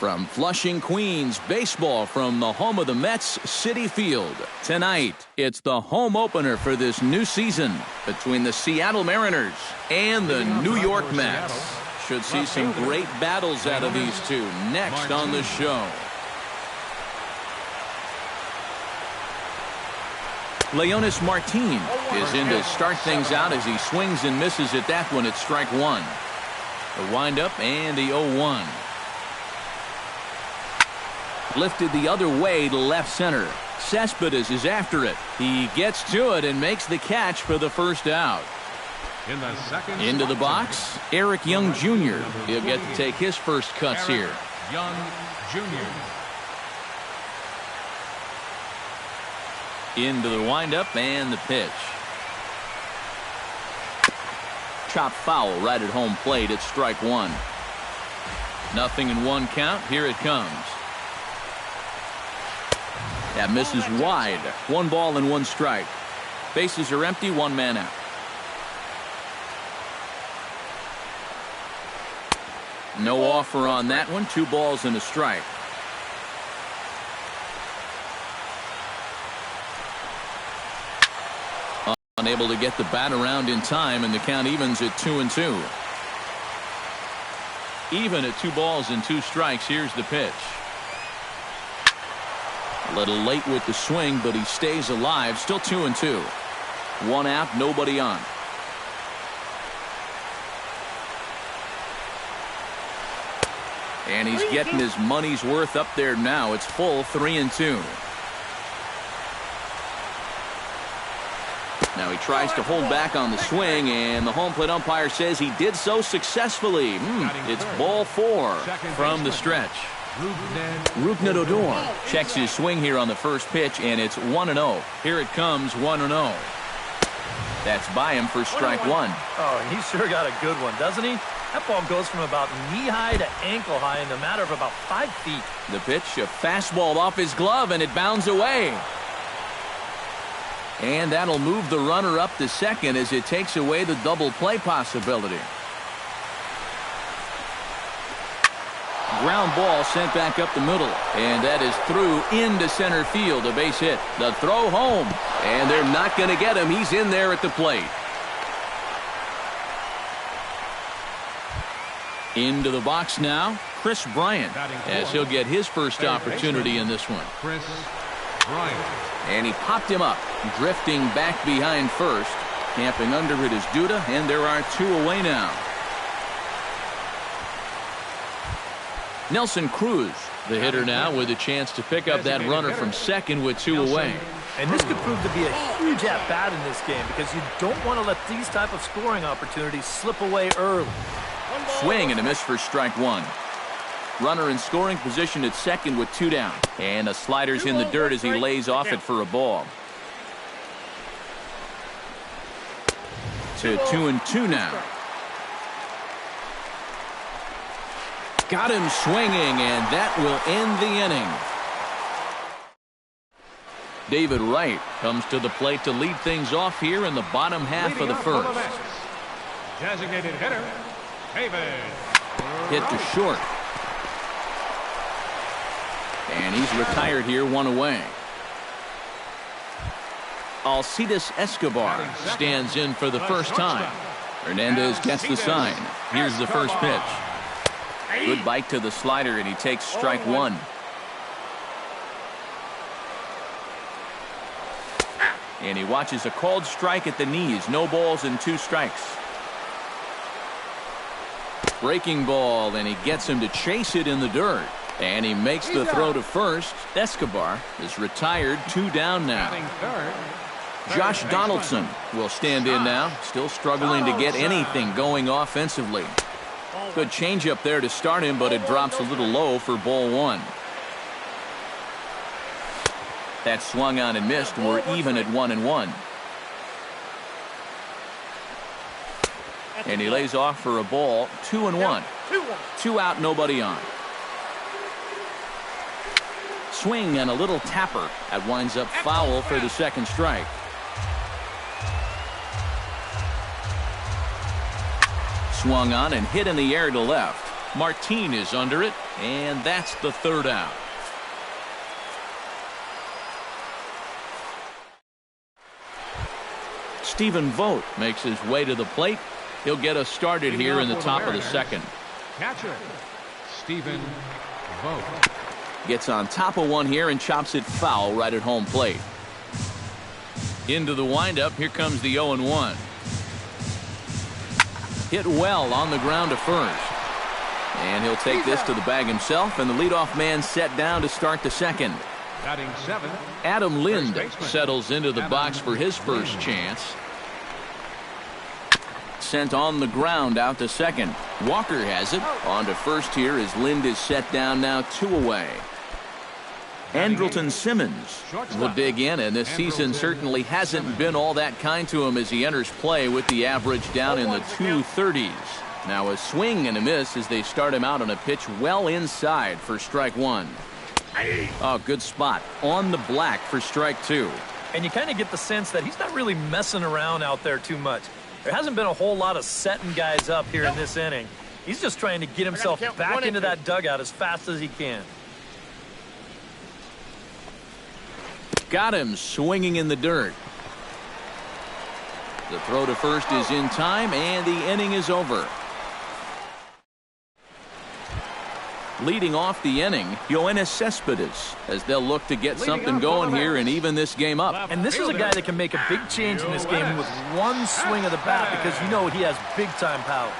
From Flushing, Queens, baseball from the home of the Mets, Citi Field. Tonight, it's the home opener for this new season between the Seattle Mariners and the New York Mets. Should see some great battles out of these two next on the show. Leonis Martin is in to start things out as he swings and misses at that one at strike one. The windup and the 0-1. Lifted the other way to left center. Cespedes is after it. He gets to it and makes the catch for the first out. Into the box, Eric Young Jr. He'll get to take his first cuts here. Young Jr. Into the windup and the pitch. Chop foul right at home plate at strike one. 0-1 count. Here it comes. That misses wide. 1 ball and 1 strike. Bases are empty. 1 man out. No offer on that one. 2 balls and a strike. Unable to get the bat around in time, and the count evens at 2-2. Even at 2 balls and 2 strikes. Here's the pitch. A little late with the swing, but he stays alive. Still 2-2. 1 out, nobody on. And he's getting his money's worth up there now. It's full 3-2. Now he tries to hold back on the swing, and the home plate umpire says he did so successfully. It's ball 4 from the stretch. Rougned Odor checks his swing here on the first pitch, and it's 1-0. Here it comes, 1-0. That's by him for strike one. Oh, he sure got a good one, doesn't he? That ball goes from about knee-high to ankle-high in the matter of about 5 feet. The pitch, a fastball off his glove, and it bounds away. And that'll move the runner up to second as it takes away the double play possibility. Ground ball sent back up the middle, and that is through into center field. A base hit. The throw home, and they're not going to get him. He's in there at the plate. Into the box now, Chris Bryant, as he'll get his first opportunity in this one. Chris Bryant. And he popped him up, drifting back behind first. Camping under it is Duda, and there are 2 away now. Nelson Cruz, the hitter now, with a chance to pick up that runner from second with 2 away. And this could prove to be a huge at-bat in this game because you don't want to let these type of scoring opportunities slip away early. Swing and a miss for strike one. Runner in scoring position at second with 2 down. And a slider's in the dirt as he lays off it for a ball. To 2-2 now. Got him swinging, and that will end the inning. David Wright comes to the plate to lead things off here in the bottom half of the first. Designated hitter, David. Hit to short. And he's retired here, 1 away. Alcides Escobar stands in for the first time. Hernandez gets the sign. Here's the first pitch. Good bite to the slider, and he takes strike one. And he watches a called strike at the knees. No balls and 2 strikes. Breaking ball, and he gets him to chase it in the dirt. And he makes the throw to first. Escobar is retired, 2 down now. Josh Donaldson will stand in now. Still struggling to get anything going offensively. Good changeup there to start him, but it drops a little low for ball 1. That swung on and missed. We're even at 1-1. And he lays off for a ball. 2-1. 2 out, nobody on. Swing and a little tapper. That winds up foul for the second strike. Swung on and hit in the air to left. Martin is under it. And that's the third out. Stephen Vogt makes his way to the plate. He'll get us started here in the top of the second. Catcher, Stephen Vogt. Gets on top of one here and chops it foul right at home plate. Into the windup. Here comes the 0-1. Hit well on the ground to first. And he'll take this to the bag himself, and the leadoff man set down to start the second. Batting 7. Adam Lind settles into the box for his first chance. Sent on the ground out to second. Walker has it. On to first here as Lind is set down now 2 away. Andrelton Simmons will dig in, and this season certainly hasn't been all that kind to him as he enters play with the average down in the 230s. Now a swing and a miss as they start him out on a pitch well inside for strike one. Oh, good spot on the black for strike two. And you kind of get the sense that he's not really messing around out there too much. There hasn't been a whole lot of setting guys up here in this inning. He's just trying to get himself back into that dugout as fast as he can. Got him swinging in the dirt. The throw to first is in time, and the inning is over. Leading off the inning, Yoenis Cespedes, as they'll look to get something going here and even this game up. And this is a guy that can make a big change in this game with one swing of the bat, because you know he has big-time power.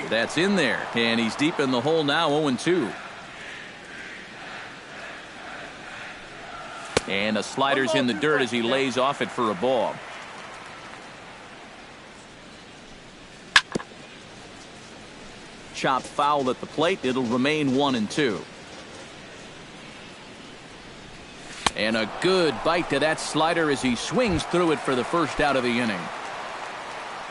That's in there, and he's deep in the hole now, 0-2. And a slider's in the dirt as he lays off it for a ball. Chopped foul at the plate. It'll remain 1-2. And a good bite to that slider as he swings through it for the first out of the inning.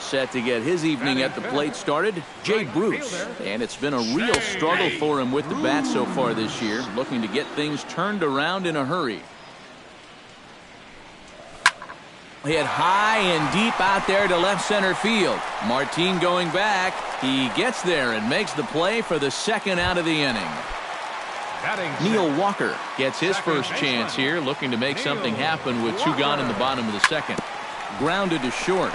Set to get his evening at the plate started, Jay Bruce. And it's been a real struggle for him with the bat so far this year, looking to get things turned around in a hurry. Hit high and deep out there to left center field. Martin going back. He gets there and makes the play for the second out of the inning. Neil Walker gets his first chance here, looking to make something happen with 2 gone in the bottom of the second. Grounded to short.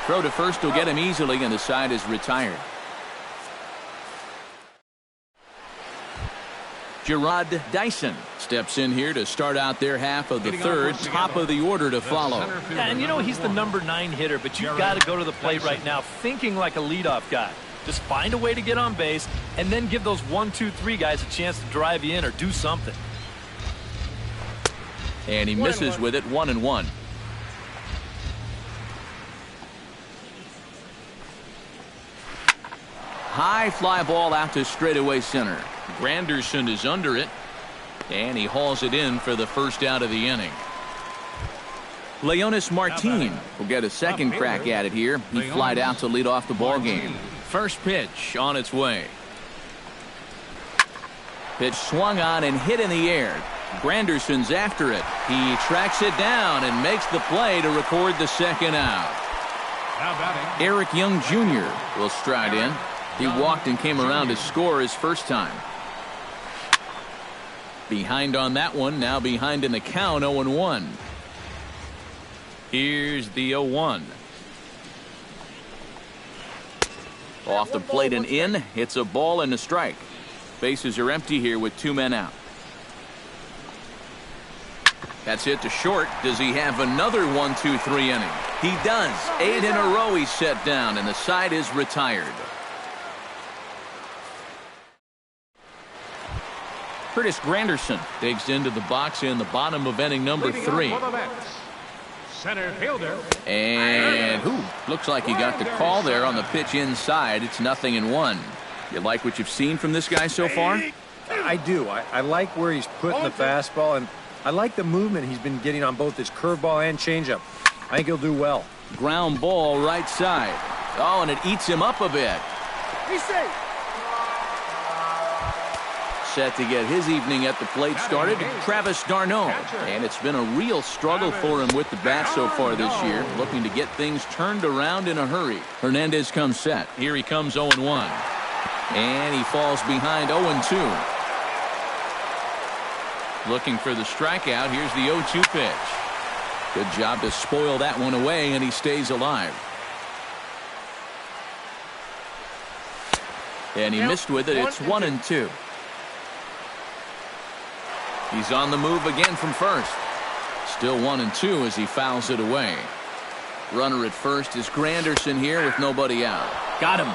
Throw to first will get him easily, and the side is retired. Gerard Dyson steps in here to start out their half of the third. Top of the order to follow. Yeah, and you know he's the number 9 hitter, but you've got to go to the plate right now thinking like a leadoff guy. Just find a way to get on base and then give those 1, 2, 3 guys a chance to drive you in or do something. And he misses with it, 1-1. High fly ball out to straightaway center. Granderson is under it, and he hauls it in for the first out of the inning. Leonis Martin will get a second crack at it here. He flied out to lead off the ball game. First pitch on its way. Pitch swung on and hit in the air. Granderson's after it. He tracks it down and makes the play to record the second out. Eric Young Jr. will stride in. He walked and came around to score his first time. Behind on that one, now behind in the count, 0-1. Here's the 0-1. Off the plate and in. It's a ball and a strike. Bases are empty here with 2 men out. That's hit to short. Does he have another 1, 2, 3 inning? He does. 8 in a row he's set down, and the side is retired. Curtis Granderson digs into the box in the bottom of inning number 3. Center fielder. And looks like he got the call there on the pitch inside. It's 0-1. You like what you've seen from this guy so far? I do. I like where he's putting the fastball, and I like the movement he's been getting on both his curveball and changeup. I think he'll do well. Ground ball right side. Oh, and it eats him up a bit. He's safe. Set to get his evening at the plate started, Travis d'Arnaud. And it's been a real struggle for him with the bat so far this year, looking to get things turned around in a hurry. Hernandez comes set. Here he comes 0-1. And he falls behind 0-2. Looking for the strikeout. Here's the 0-2 pitch. Good job to spoil that one away, and he stays alive. And he missed with it. It's 1-2. He's on the move again from first. Still 1-2 as he fouls it away. Runner at first is Granderson here with nobody out. Got him.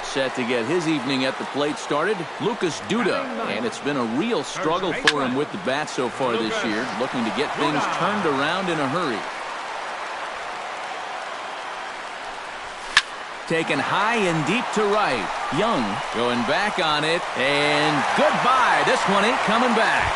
Set to get his evening at the plate started, Lucas Duda. And it's been a real struggle for him with the bat so far this year, looking to get things turned around in a hurry. Taken high and deep to right. Young going back on it, and goodbye. This one ain't coming back.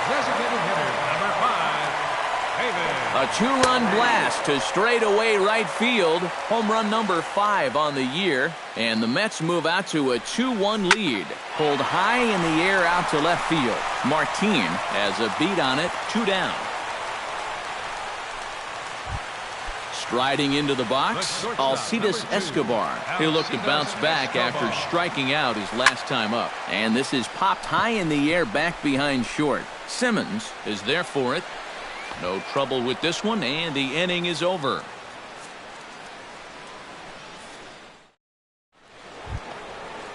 Designated hitter, number 5, David. A 2-run blast to straightaway right field. Home run number 5 on the year. And the Mets move out to a 2-1 lead. Pulled high in the air out to left field. Martin has a beat on it, 2 down. Striding into the box, Alcides Escobar. He'll look to bounce back after striking out his last time up. And this is popped high in the air back behind short. Simmons is there for it. No trouble with this one, and the inning is over.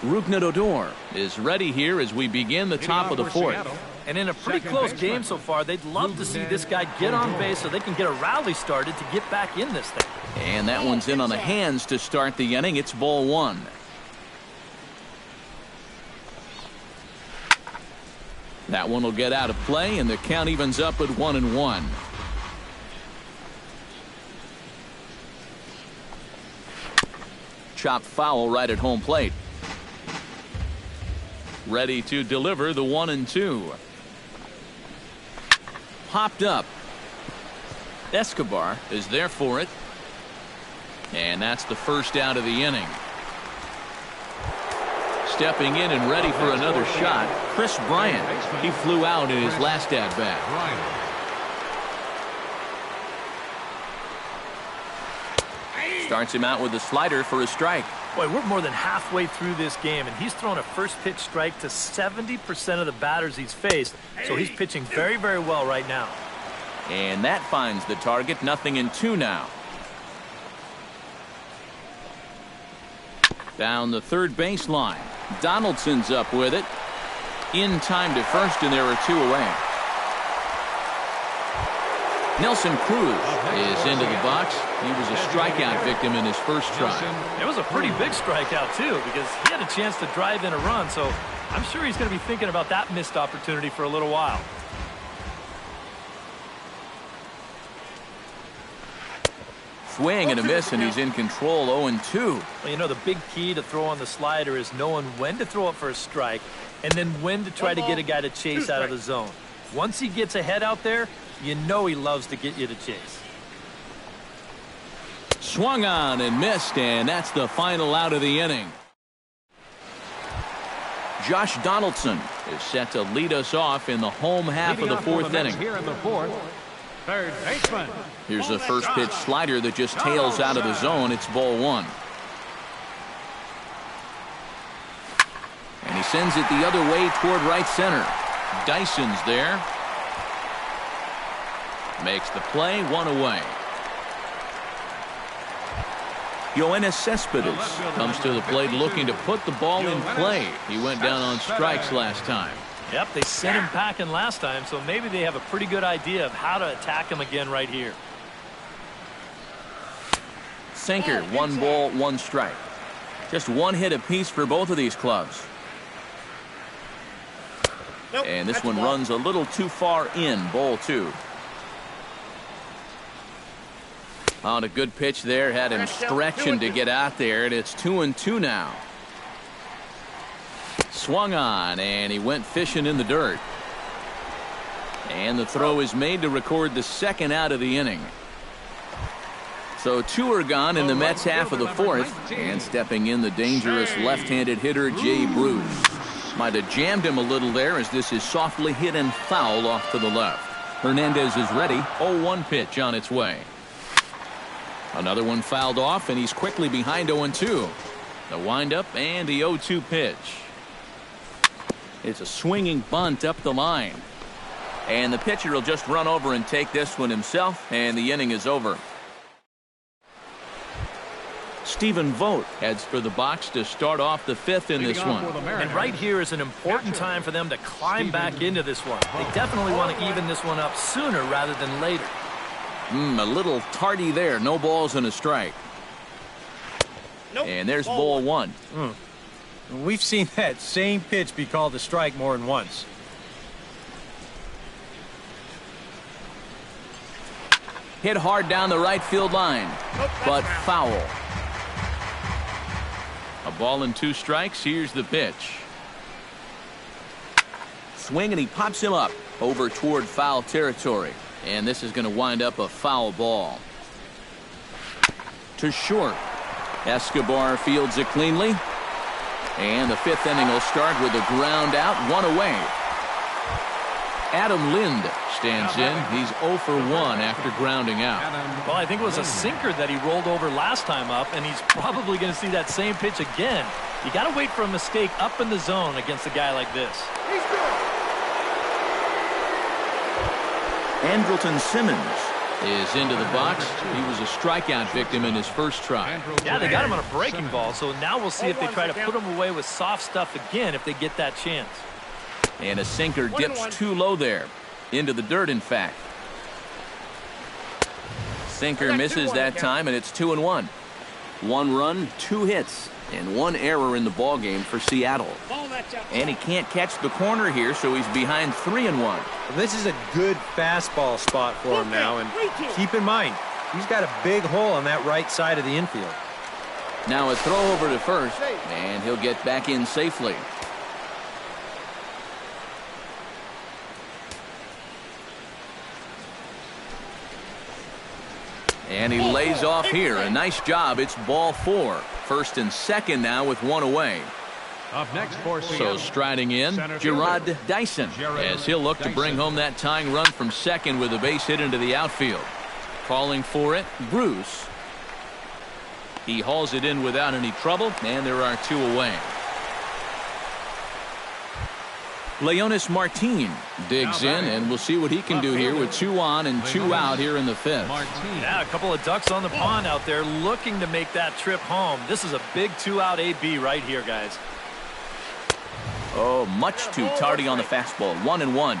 Rougned Odor is ready here as we begin the top of the fourth. And in a pretty close game so far, they'd love to see this guy get on base so they can get a rally started to get back in this thing. And that one's in on the hands to start the inning. It's ball 1. That one will get out of play, and the count evens up at 1-1. Chopped foul right at home plate. Ready to deliver the 1-2. Popped up. Escobar is there for it. And that's the first out of the inning. Stepping in and ready for another shot, Chris Bryant. He flew out in his last at-bat. Starts him out with a slider for a strike. Boy, we're more than halfway through this game, and he's thrown a first pitch strike to 70% of the batters he's faced. So he's pitching very, very well right now. And that finds the target. 0-2 now. Down the third baseline. Donaldson's up with it. In time to first, and there are 2 away. Nelson Cruz is into the box. He was a strikeout victim in his first try. It was a pretty big strikeout, too, because he had a chance to drive in a run, so I'm sure he's going to be thinking about that missed opportunity for a little while. Swing and a miss, and he's in control. 0-2. Well, you know, the big key to throw on the slider is knowing when to throw it for a strike and then when to try to get a guy to chase out of the zone. Once he gets ahead out there, you know he loves to get you to chase. Swung on and missed, and that's the final out of the inning. Josh Donaldson is set to lead us off in the home half of the fourth inning. Here in the fourth, third baseman. Here's a first pitch slider that just tails out of the zone. It's ball 1. And he sends it the other way toward right center. Dyson's there. Makes the play, 1 away. Yoenis Cespedes comes to the plate looking to put the ball in play. He went down on strikes last time. Yep, they sent him packing last time, so maybe they have a pretty good idea of how to attack him again right here. Sinker, 1 ball, 1 strike. Just 1 hit apiece for both of these clubs. And this one runs a little too far in, ball 2. On a good pitch there, had him stretching to get out there, and it's 2-2 now. Swung on, and he went fishing in the dirt. And the throw is made to record the second out of the inning. So 2 are gone in the Mets half of the fourth, and stepping in the dangerous left-handed hitter Jay Bruce. Might have jammed him a little there as this is softly hit and foul off to the left. Hernandez is ready. 0-1 pitch on its way. Another one fouled off, and he's quickly behind 0-2. The windup and the 0-2 pitch. It's a swinging bunt up the line. And the pitcher will just run over and take this one himself, and the inning is over. Stephen Vogt heads for the box to start off the fifth in this one. And right here is an important time for them to climb back into this one. They definitely want to even this one up sooner rather than later. A little tardy there. No balls and a strike. And there's ball one. We've seen that same pitch be called a strike more than once. Hit hard down the right field line, but foul. A ball and 2 strikes. Here's the pitch. Swing, and he pops him up over toward foul territory. And this is going to wind up a foul ball. To short. Escobar fields it cleanly. And the 5th inning will start with a ground out, 1 away. Adam Lind stands in. He's 0 for 1 after grounding out. Well, I think it was a sinker that he rolled over last time up, and he's probably going to see that same pitch again. You got to wait for a mistake up in the zone against a guy like this. Andrelton Simmons is into the box. He was a strikeout victim in his first try. Yeah, they got him on a breaking ball, so now we'll see if they try to put him away with soft stuff again if they get that chance. And a sinker dips too low there. Into the dirt, in fact. Sinker misses that time, and it's 2-1. 1 run, 2 hits, and 1 error in the ballgame for Seattle. And he can't catch the corner here, so he's behind 3-1. Well, this is a good fastball spot for him now, and keep in mind, he's got a big hole on that right side of the infield. Now a throw over to first, and he'll get back in safely. And he lays off here. A nice job. It's ball 4. First and second now with 1 away. Up next for So striding in, Gerard Dyson, as he'll look to bring home that tying run from second with a base hit into the outfield. Calling for it, Bruce. He hauls it in without any trouble, and there are 2 away. Leonis Martin digs in, and we'll see what he can do here with 2 on and 2 out here in the 5th. Yeah, a couple of ducks on the pond out there looking to make that trip home. This is a big 2-out AB right here, guys. Oh, much too tardy on the fastball. 1-1.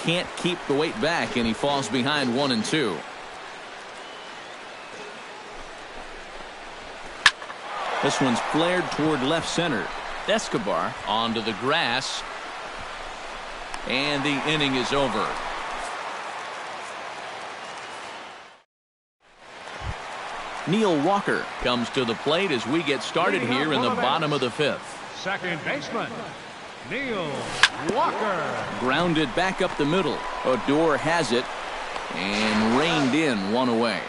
Can't keep the weight back, and he falls behind 1-2. This one's flared toward left center. Escobar onto the grass. And the inning is over. Neil Walker comes to the plate as we get started here in the bottom of the 5th. Second baseman, Neil Walker. Grounded back up the middle. Odor has it and reined in 1 away.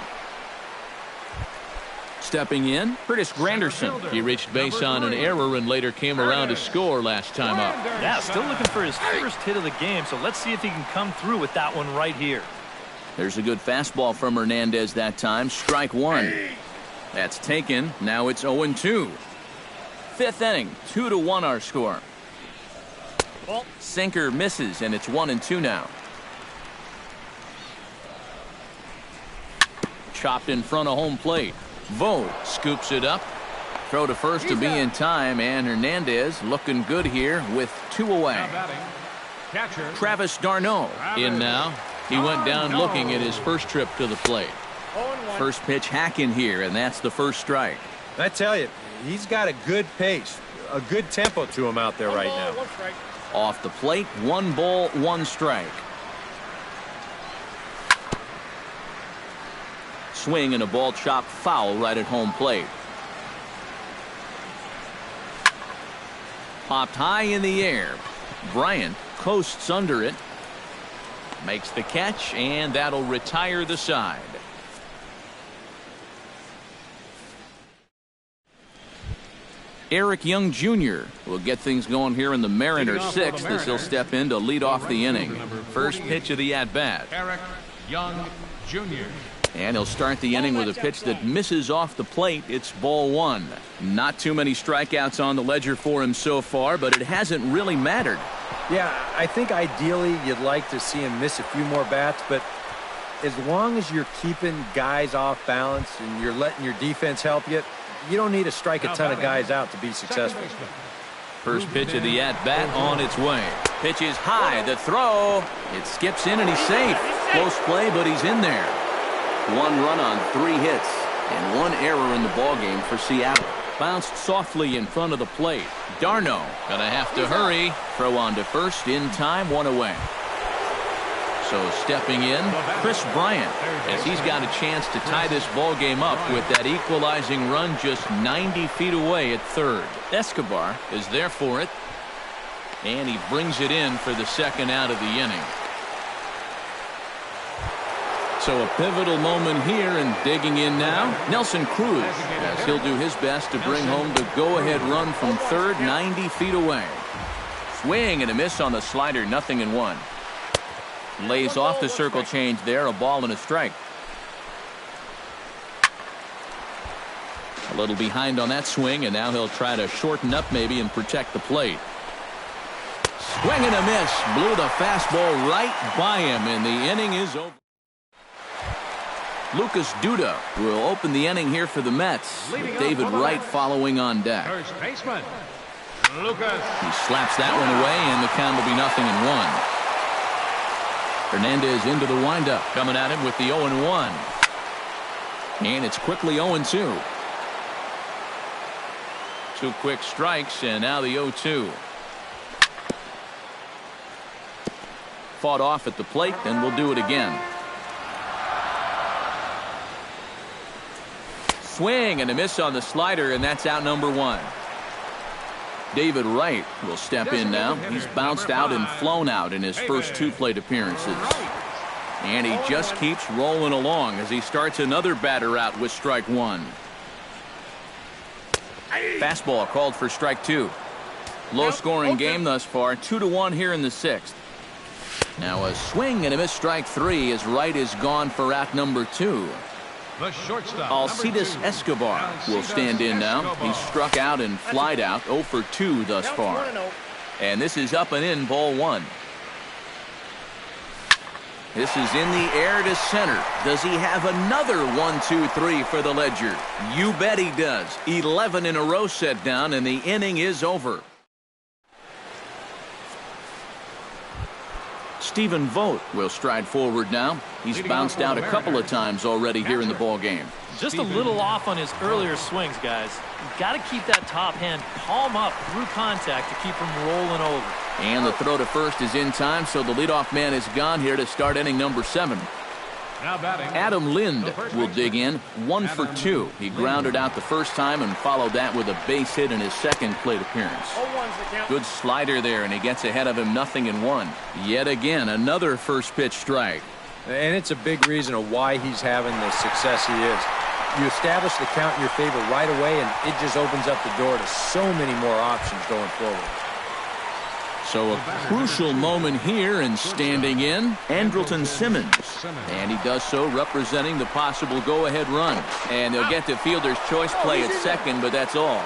Stepping in, Curtis Granderson. He reached base on an error and later came around to score last time up. Yeah, still looking for his first hit of the game, so let's see if he can come through with that one right here. There's a good fastball from Hernandez that time. Strike 1. That's taken. Now it's 0-2. 5th inning, 2-1 our score. Sinker misses, and it's 1-2 now. Chopped in front of home plate. Vogt scoops it up. Throw to first to be in time, and Hernandez looking good here with 2 away. Travis d'Arnaud in now. He went down looking at his first trip to the plate. First pitch hacking here, and that's the first strike. I tell you, he's got a good pace, a good tempo to him out there right now. Off the plate, 1 ball, 1 strike. Swing and a ball chopped foul right at home plate. Popped high in the air. Bryant coasts under it. Makes the catch, and that'll retire the side. Eric Young Jr. will get things going here in the Mariners' sixth as he'll step in to lead off the inning. First pitch of the at-bat. Eric Young Jr. And he'll start the inning with a pitch that misses off the plate. It's ball one. Not too many strikeouts on the ledger for him so far, but it hasn't really mattered. Yeah, I think ideally you'd like to see him miss a few more bats, but as long as you're keeping guys off balance and you're letting your defense help you, you don't need to strike a ton of guys out to be successful. First pitch of the at-bat on its way. Pitch is high. The throw. It skips in and he's safe. Close play, but he's in there. 1 run on 3 hits and 1 error in the ballgame for Seattle. Bounced softly in front of the plate. Darno gonna have to hurry. Throw on to first in time, 1 away. So stepping in, Chris Bryant, as he's got a chance to tie this ball game up with that equalizing run just 90 feet away at third. Escobar is there for it, and he brings it in for the second out of the inning. So a pivotal moment here, and digging in now, Nelson Cruz, as he'll do his best to bring home the go-ahead run from third, 90 feet away. Swing and a miss on the slider, 0-1. Lays off the circle change there, a ball and a strike. A little behind on that swing, and now he'll try to shorten up maybe and protect the plate. Swing and a miss. Blew the fastball right by him, and the inning is over. Lucas Duda will open the inning here for the Mets, with David Wright following on deck. First baseman, Lucas. He slaps that one away, and the count will be 0-1. Hernandez into the windup, coming at him with the 0-1. And it's quickly 0-2. 2 quick strikes, and now the 0-2. Fought off at the plate, and we'll do it again. Swing and a miss on the slider, and that's out number 1. David Wright will step in now. He's bounced out and flown out in his first 2 plate appearances. And he just keeps rolling along as he starts another batter out with strike 1. Fastball called for strike 2. Low scoring game thus far, 2-1 here in the 6th. Now a swing and a miss, strike 3, as Wright is gone for out number 2. The shortstop, Alcides Escobar will stand in now. He's struck out and flied out, 0 for 2 thus far. And this is up and in, ball 1. This is in the air to center. Does he have another 1-2-3 for the ledger? You bet he does. 11 in a row set down, and the inning is over. Stephen Vogt will stride forward now. He's bounced out a couple of times already here in the ball game. Just a little off on his earlier swings, guys. You've got to keep that top hand palm up through contact to keep him rolling over. And the throw to first is in time, so the leadoff man is gone here to start inning number 7. Now batting, Adam Lind will dig in, 1 for 2. He grounded out the first time and followed that with a base hit in his second plate appearance. Good slider there, and he gets ahead of him, 0-1. Yet again, another first pitch strike. And it's a big reason of why he's having the success he is. You establish the count in your favor right away, and it just opens up the door to so many more options going forward. So a crucial moment here, and standing in, Andrelton Simmons. And he does so representing the possible go-ahead run. And they'll get the fielder's choice play at second, but that's all.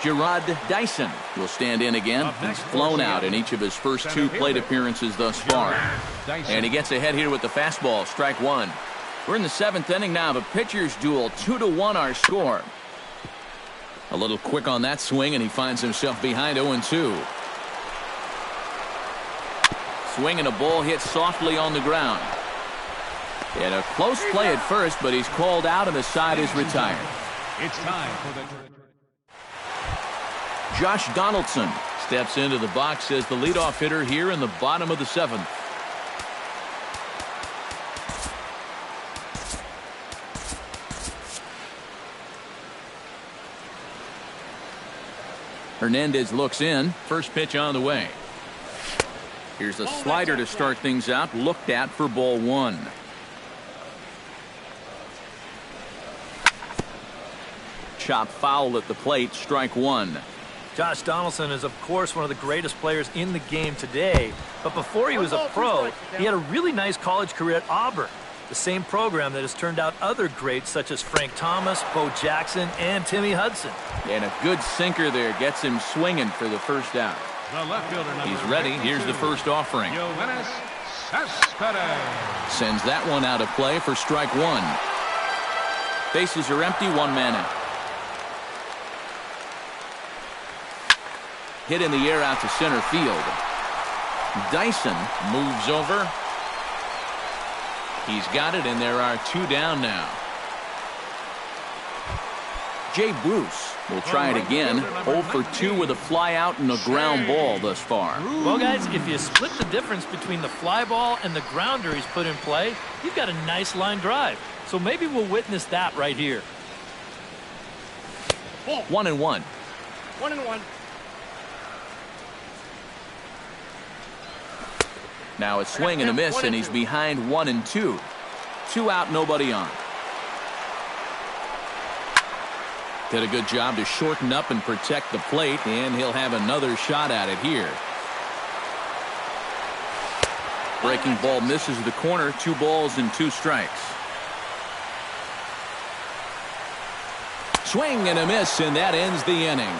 Gerard Dyson will stand in again. He's flown out in each of his first 2 plate appearances thus far. And he gets ahead here with the fastball, strike 1. We're in the 7th inning now of a pitcher's duel. 2-1 our score. A little quick on that swing, and he finds himself behind 0-2. Swing and a ball hit softly on the ground. And a close play at first, but he's called out and the side is retired. it's time for the... Josh Donaldson steps into the box as the leadoff hitter here in the bottom of the 7th. Hernandez looks in. First pitch on the way. Here's a slider to start things out, looked at for ball one. Chop foul at the plate, strike one. Josh Donaldson is, of course, one of the greatest players in the game today. But before he was a pro, he had a really nice college career at Auburn, the same program that has turned out other greats such as Frank Thomas, Bo Jackson, and Timmy Hudson. And a good sinker there gets him swinging for the first out. The left fielder, He's ready. Here's the first offering. Sends that one out of play for strike one. Bases are empty, one man out. Hit in the air out to center field. Dyson moves over. He's got it, and there are two down now. Jay Bruce will try it again. 0 for 2 with a fly out and a ground ball thus far. Well, guys, if you split the difference between the fly ball and the grounder he's put in play, you've got a nice line drive. So maybe we'll witness that right here. 1-1. 1-1. Now a swing and a miss, and he's behind 1-2. 2 out, nobody on. Did a good job to shorten up and protect the plate, and he'll have another shot at it here. Breaking ball misses the corner. 2 balls and 2 strikes. Swing and a miss, and that ends the inning.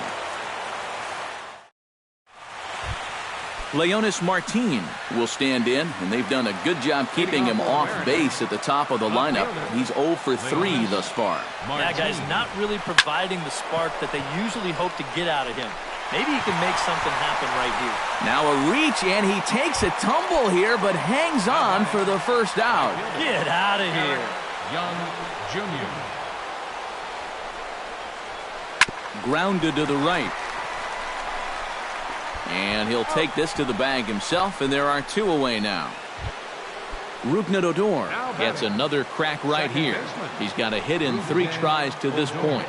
Leonis Martin will stand in, and they've done a good job keeping him off base at the top of the lineup. He's 0 for 3 thus far. Yeah, guys, not really providing the spark that they usually hope to get out of him. Maybe he can make something happen right here. Now a reach, and he takes a tumble here, but hangs on for the first out. Get out of here. Young Jr. Grounded to the right. And he'll take this to the bag himself, and there are 2 away now. Rougned Odor gets another crack right here. He's got a hit in 3 tries to this point.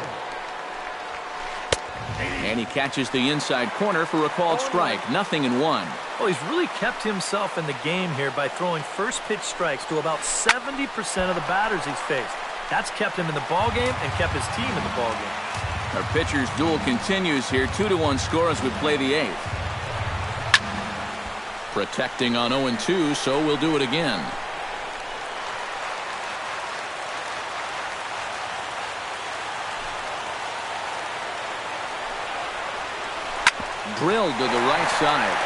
And he catches the inside corner for a called strike. 0-1. Well, he's really kept himself in the game here by throwing first pitch strikes to about 70% of the batters he's faced. That's kept him in the ballgame and kept his team in the ballgame. Our pitcher's duel continues here. 2-1 score as we play the 8th. Protecting on 0-2, so we'll do it again. Drilled to the right side.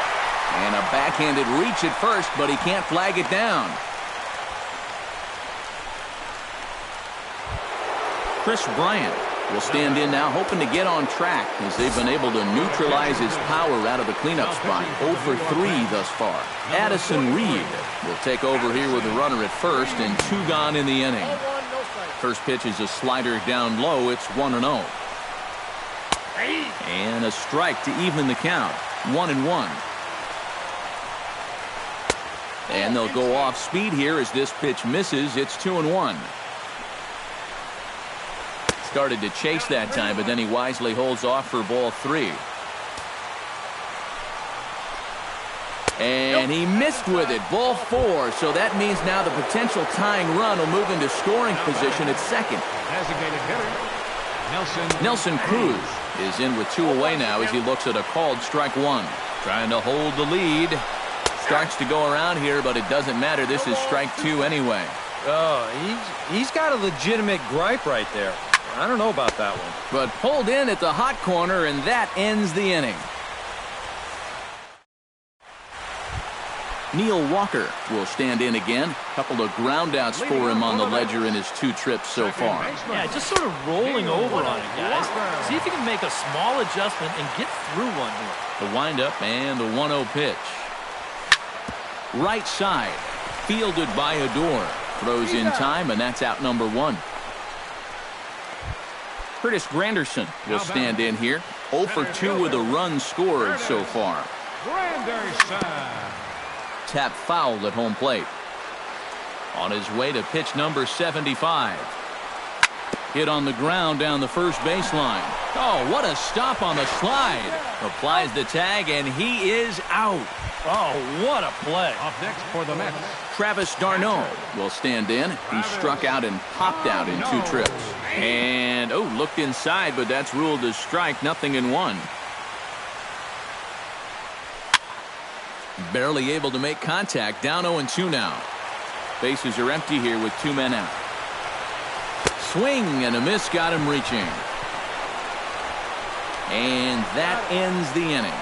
And a backhanded reach at first, but he can't flag it down. Chris Bryant will stand in now, hoping to get on track as they've been able to neutralize his power out of the cleanup spot. 0 for 3 thus far. Addison Reed will take over here with a runner at first, and 2 gone in the inning. First pitch is a slider down low. It's 1-0. And a strike to even the count. 1-1. And they'll go off speed here as this pitch misses. It's 2-1. Started to chase that time, but then he wisely holds off for ball 3. And he missed with it. Ball 4. So that means now the potential tying run will move into scoring position at second. Designated hitter, Nelson Cruz is in with 2 away now as he looks at a called strike 1. Trying to hold the lead. Starts to go around here, but it doesn't matter. This is strike 2 anyway. Oh, he's got a legitimate gripe right there. I don't know about that one. But pulled in at the hot corner, and that ends the inning. Neil Walker will stand in again. Couple of groundouts for him on the ledger in his 2 trips so far. Yeah, just sort of rolling over on it, guys. See if you can make a small adjustment and get through one here. The windup and the 1-0 pitch. Right side, fielded by Odor. Throws in time, and that's out number 1. Curtis Granderson will stand in here. 0 for 2 with a run scored so far. Tap foul at home plate. On his way to pitch number 75. Hit on the ground down the first baseline. Oh, what a stop on the slide. Applies the tag, and he is out. Oh, what a play. Up next for the Mets. Travis d'Arnaud will stand in. He struck out and popped out in 2 trips. And, oh, looked inside, but that's ruled as strike, 0-1. Barely able to make contact, down 0-2 now. Bases are empty here with 2 men out. Swing and a miss got him reaching. And that ends the inning.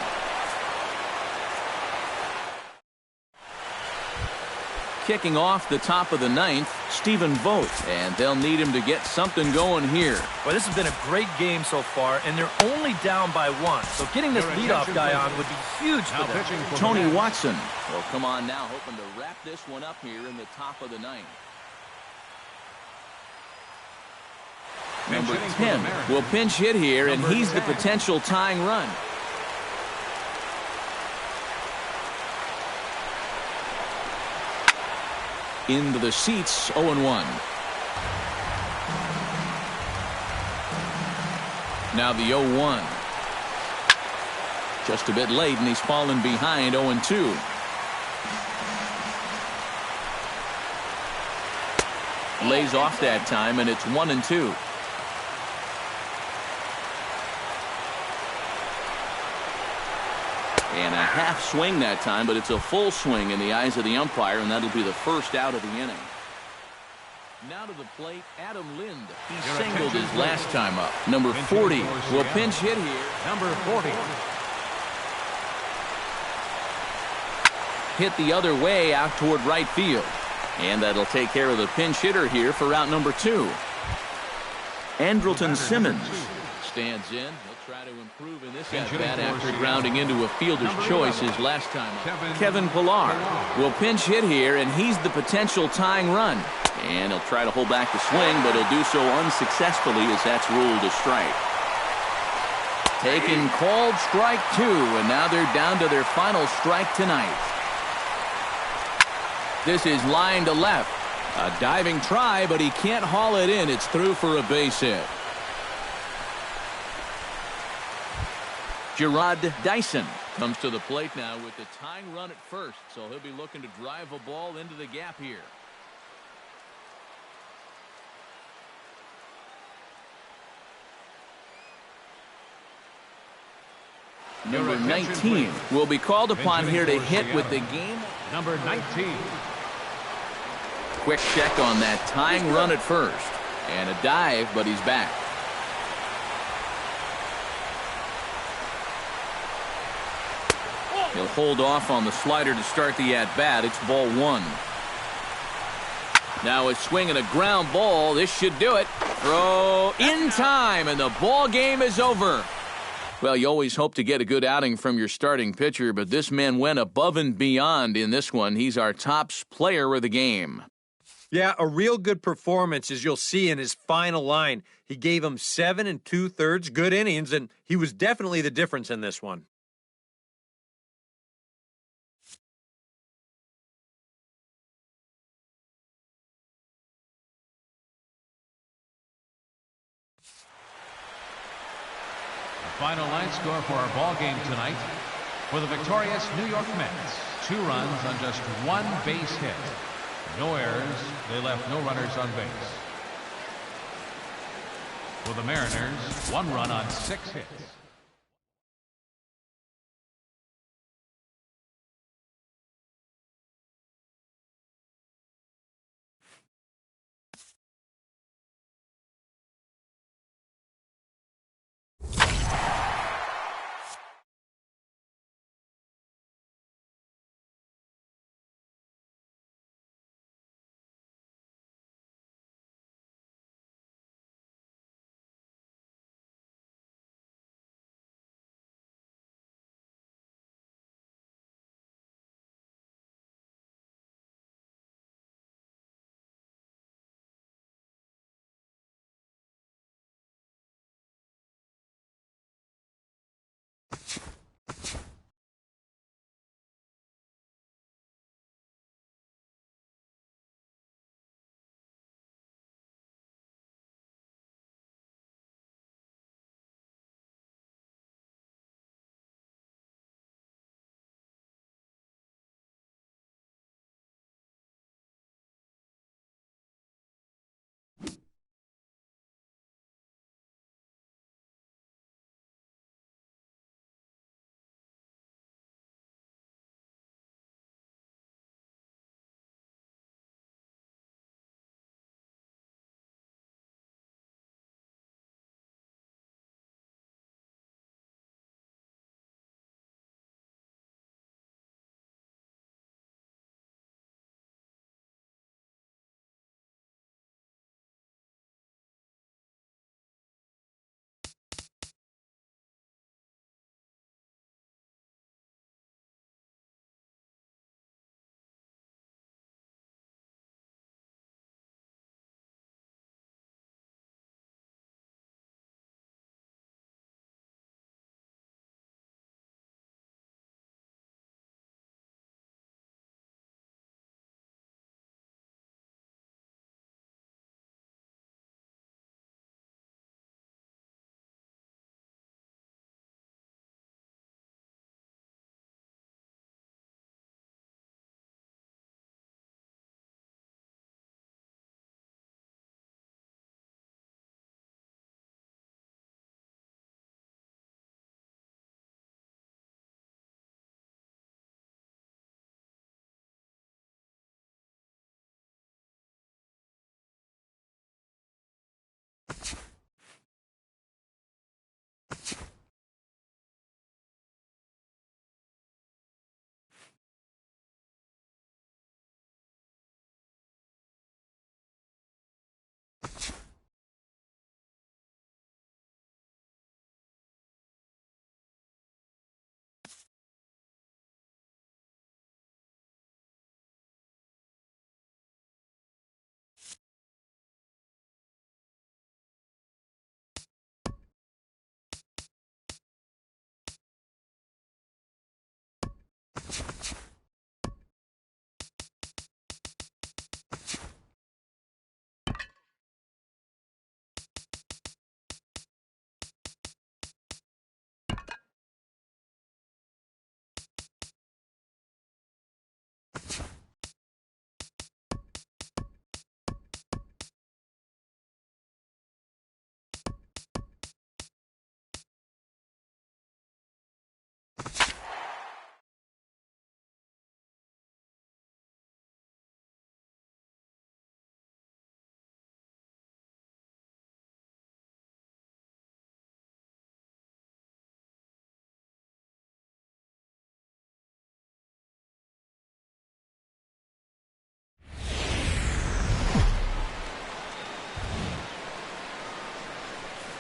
Kicking off the top of the 9th, Stephen Vogt, and they'll need him to get something going here. Well, this has been a great game so far, and they're only down by 1. So getting this leadoff guy on would be huge for them. Tony Watson will come on now, hoping to wrap this one up here in the top of the 9th. Number 10 will pinch hit here, and he's the potential tying run. Into the seats, 0-1. Now the 0-1. Just a bit late, and he's fallen behind, 0-2. Lays off that time, and it's 1-2. And a half swing that time, but it's a full swing in the eyes of the umpire, and that'll be the first out of the inning. Now to the plate, Adam Lind. He singled his last time up. Number 40 will pinch hit here. Number 40. Hit the other way out toward right field. And that'll take care of the pinch hitter here for out number 2. Andrelton Simmons stands in. He'll try to improve in this at-bat after grounding into a fielder's choice his last time up. Kevin Pillar will pinch hit here, and he's the potential tying run. And he'll try to hold back the swing, but he'll do so unsuccessfully as that's ruled a strike. Taken, called strike 2, and now they're down to their final strike tonight. This is line to left. A diving try, but he can't haul it in. It's through for a base hit. Gerard Dyson comes to the plate now with the tying run at first, so he'll be looking to drive a ball into the gap here. Number 19 will be called upon here to hit with the game. Number 19. Quick check on that tying run at first. And a dive, but he's back. He'll hold off on the slider to start the at-bat. It's ball 1. Now a swing and a ground ball. This should do it. Throw in time, and the ball game is over. Well, you always hope to get a good outing from your starting pitcher, but this man went above and beyond in this one. He's our top player of the game. Yeah, a real good performance, as you'll see in his final line. He gave him 7 2/3 good innings, and he was definitely the difference in this one. Final line score for our ball game tonight. For the victorious New York Mets, 2 runs on just 1 base hit. No errors. They left no runners on base. For the Mariners, 1 run on 6 hits.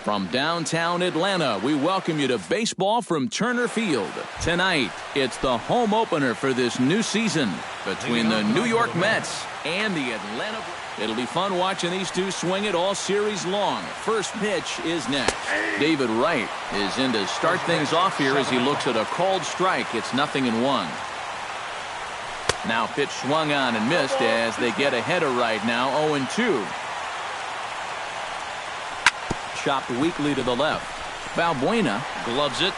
From downtown Atlanta, we welcome you to baseball from Turner Field. Tonight, it's the home opener for this new season between the New York Mets and the Atlanta. It'll be fun watching these two swing it all series long. First pitch is next. David Wright is in to start things off here as he looks at a called strike. It's 0-1. Now pitch swung on and missed as they get ahead of Wright now 0-2. Chopped weakly to the left. Valbuena gloves it.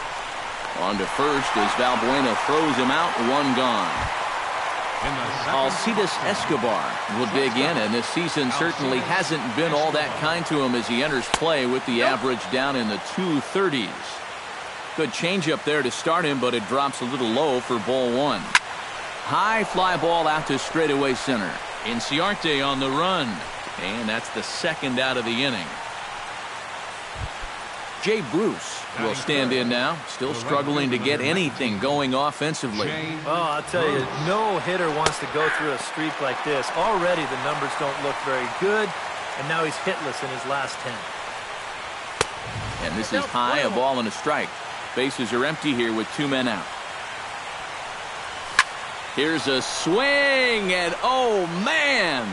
On to first as Valbuena throws him out. One gone. Alcides Escobar will dig in, and this season certainly hasn't been all that kind to him as he enters play with the average down in the 230s. Good changeup there to start him, but it drops a little low for ball one. High fly ball out to straightaway center. Inciarte on the run, and that's the second out of the inning. Jay Bruce will stand in now, still struggling to get anything going offensively. Oh, I'll tell you, no hitter wants to go through a streak like this. Already the numbers don't look very good, and now he's hitless in his last 10. And this is high, a ball and a strike. Bases are empty here with 2 men out. Here's a swing, and oh man!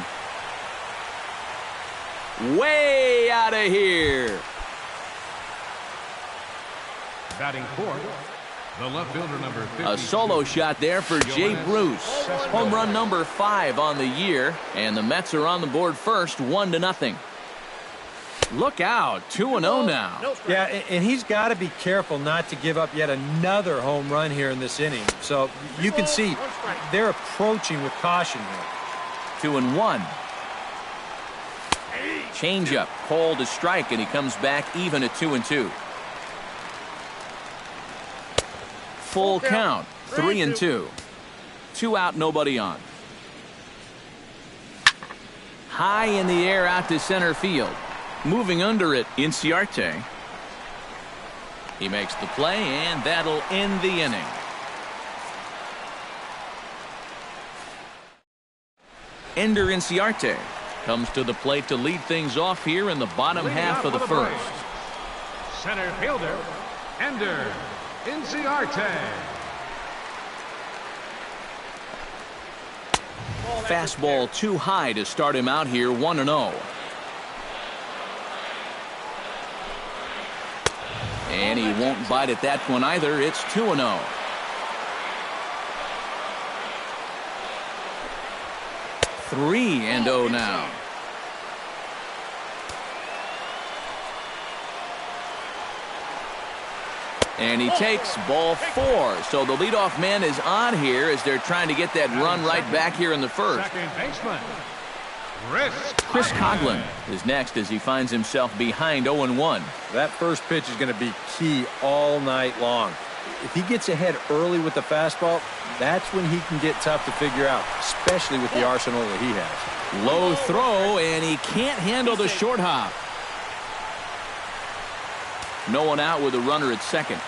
Way out of here! Batting fourth, the left fielder number 50. A solo shot there for Jay Bruce. Home run number 5 on the year, and the Mets are on the board first, 1-0. Look out, 2-0 now. Yeah, and he's got to be careful not to give up yet another home run here in this inning. So you can see they're approaching with caution here. 2-1. Changeup, called a strike, and he comes back even at 2-2. Full count, 3-2. 2 out, nobody on. High in the air out to center field. Moving under it, Inciarte. He makes the play, and that'll end the inning. Ender Inciarte comes to the plate to lead things off here in the bottom half of the first. Center fielder, Ender Inciarte. Fastball too high to start him out here, 1-0. And he won't bite at that one either. It's 2-0. Three and 0 now. And he takes ball 4. So the leadoff man is on here as they're trying to get that run right back here in the first. Second baseman, Chris Coghlan is next as he finds himself behind 0-1. That first pitch is going to be key all night long. If he gets ahead early with the fastball, that's when he can get tough to figure out, especially with the arsenal that he has. Low throw, and he can't handle the short hop. No one out with a runner at second.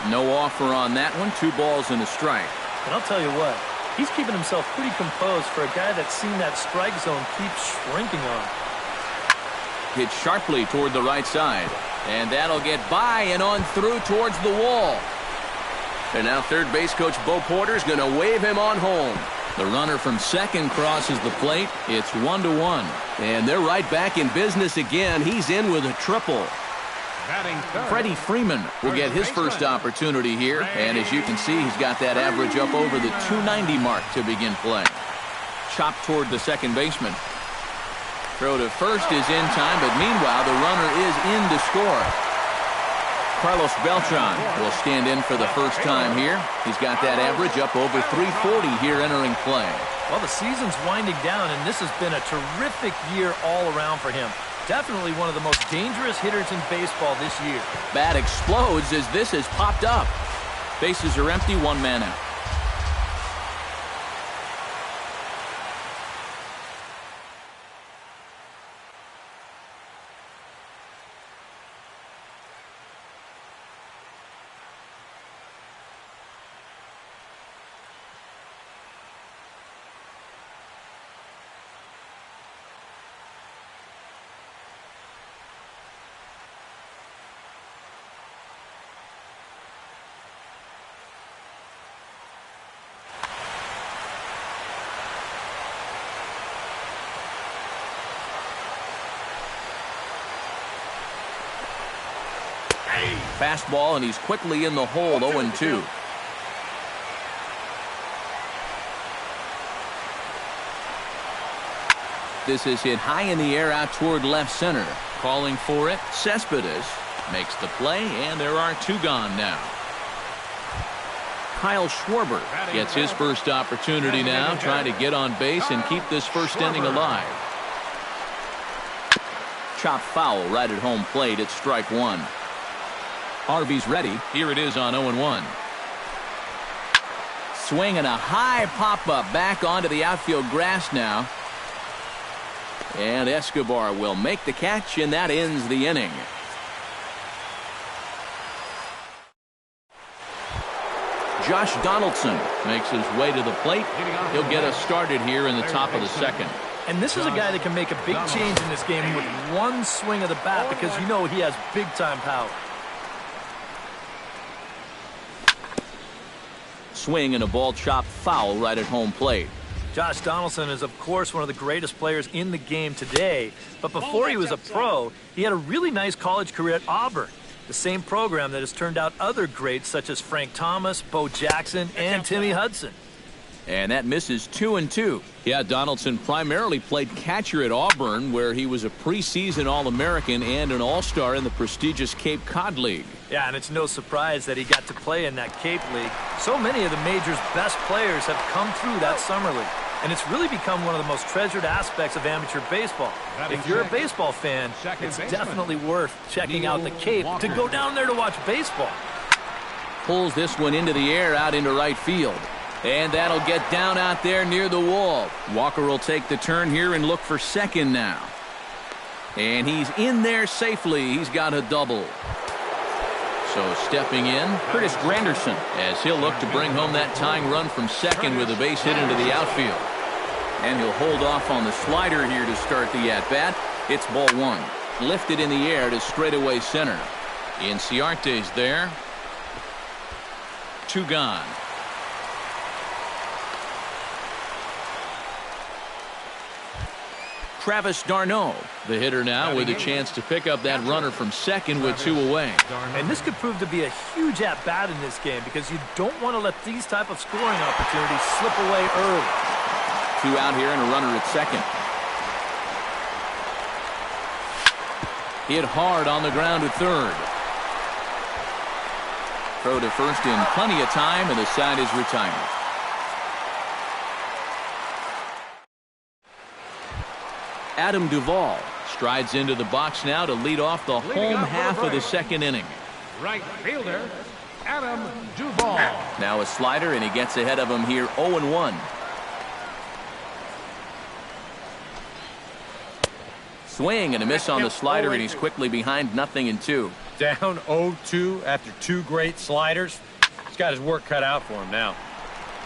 No offer on that one. 2 balls and a strike. And I'll tell you what, he's keeping himself pretty composed for a guy that's seen that strike zone keep shrinking on. Hit sharply toward the right side. And that'll get by and on through towards the wall. And now third base coach Bo Porter's going to wave him on home. The runner from second crosses the plate. It's 1-1. And they're right back in business again. He's in with a triple. Freddie Freeman will get his first opportunity here. And as you can see, he's got that average up over the 290 mark to begin play. Chopped toward the second baseman. Throw to first is in time, but meanwhile, the runner is in to score. Carlos Beltran will stand in for the first time here. He's got that average up over 340 here entering play. Well, the season's winding down, and this has been a terrific year all around for him. Definitely one of the most dangerous hitters in baseball this year. Bat explodes as this has popped up. Bases are empty, 1 man out. Fastball, and he's quickly in the hole, 0-2. This is hit high in the air out toward left center. Calling for it, Cespedes makes the play, and there are 2 gone now. Kyle Schwarber gets his first opportunity now, trying to get on base and keep this first inning alive. Chopped foul right at home plate. It's strike 1. Harvey's ready. Here it is on 0-1. Swing and a high pop-up back onto the outfield grass now. And Escobar will make the catch, and that ends the inning. Josh Donaldson makes his way to the plate. He'll get us started here in the top of the second. And this is a guy that can make a big change in this game with one swing of the bat, because you know he has big-time power. Swing and a ball chopped foul right at home plate. Josh Donaldson is, of course, one of the greatest players in the game today. But before he was a pro, he had a really nice college career at Auburn, the same program that has turned out other greats such as Frank Thomas, Bo Jackson, and Timmy Hudson. And that misses 2-2. Yeah, Donaldson primarily played catcher at Auburn, where he was a preseason All-American and an All-Star in the prestigious Cape Cod League. Yeah, and it's no surprise that he got to play in that Cape League. So many of the major's best players have come through that summer league. And it's really become one of the most treasured aspects of amateur baseball. If you're a baseball fan, it's definitely worth checking out the Cape to go down there to watch baseball. Pulls this one into the air out into right field. And that'll get down out there near the wall. Walker will take the turn here and look for second now. And he's in there safely. He's got a double. So stepping in, Curtis Granderson, as he'll look to bring home that tying run from second with a base hit into the outfield. And he'll hold off on the slider here to start the at-bat. It's ball 1. Lifted in the air to straightaway center. Inciarte's there. 2 gone. Travis d'Arnaud, the hitter now, with a chance to pick up that runner from second with 2 away. And this could prove to be a huge at-bat in this game, because you don't want to let these type of scoring opportunities slip away early. 2 out here and a runner at second. Hit hard on the ground at third. Throw to first in plenty of time, and the side is retired. Adam Duvall strides into the box now to lead off the home half of the second inning. Right fielder, Adam Duvall. Now a slider, and he gets ahead of him here, 0-1. Swing and a miss on the slider, and he's quickly behind 0-2. Down 0-2 after 2 great sliders. He's got his work cut out for him now.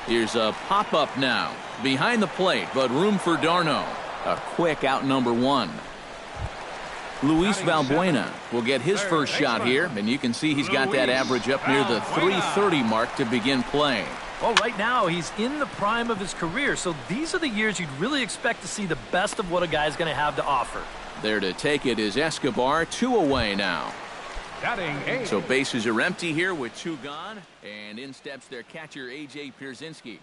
Here's a pop-up now. Behind the plate, but room for d'Arnaud. A quick out number 1. Luis Valbuena will get his first shot here, and you can see he's got that average up near the .330 mark to begin play. Well, right now he's in the prime of his career, so these are the years you'd really expect to see the best of what a guy's going to have to offer. There to take it is Escobar, 2 away now. So bases are empty here with 2 gone, and in steps their catcher A.J. Pierzynski.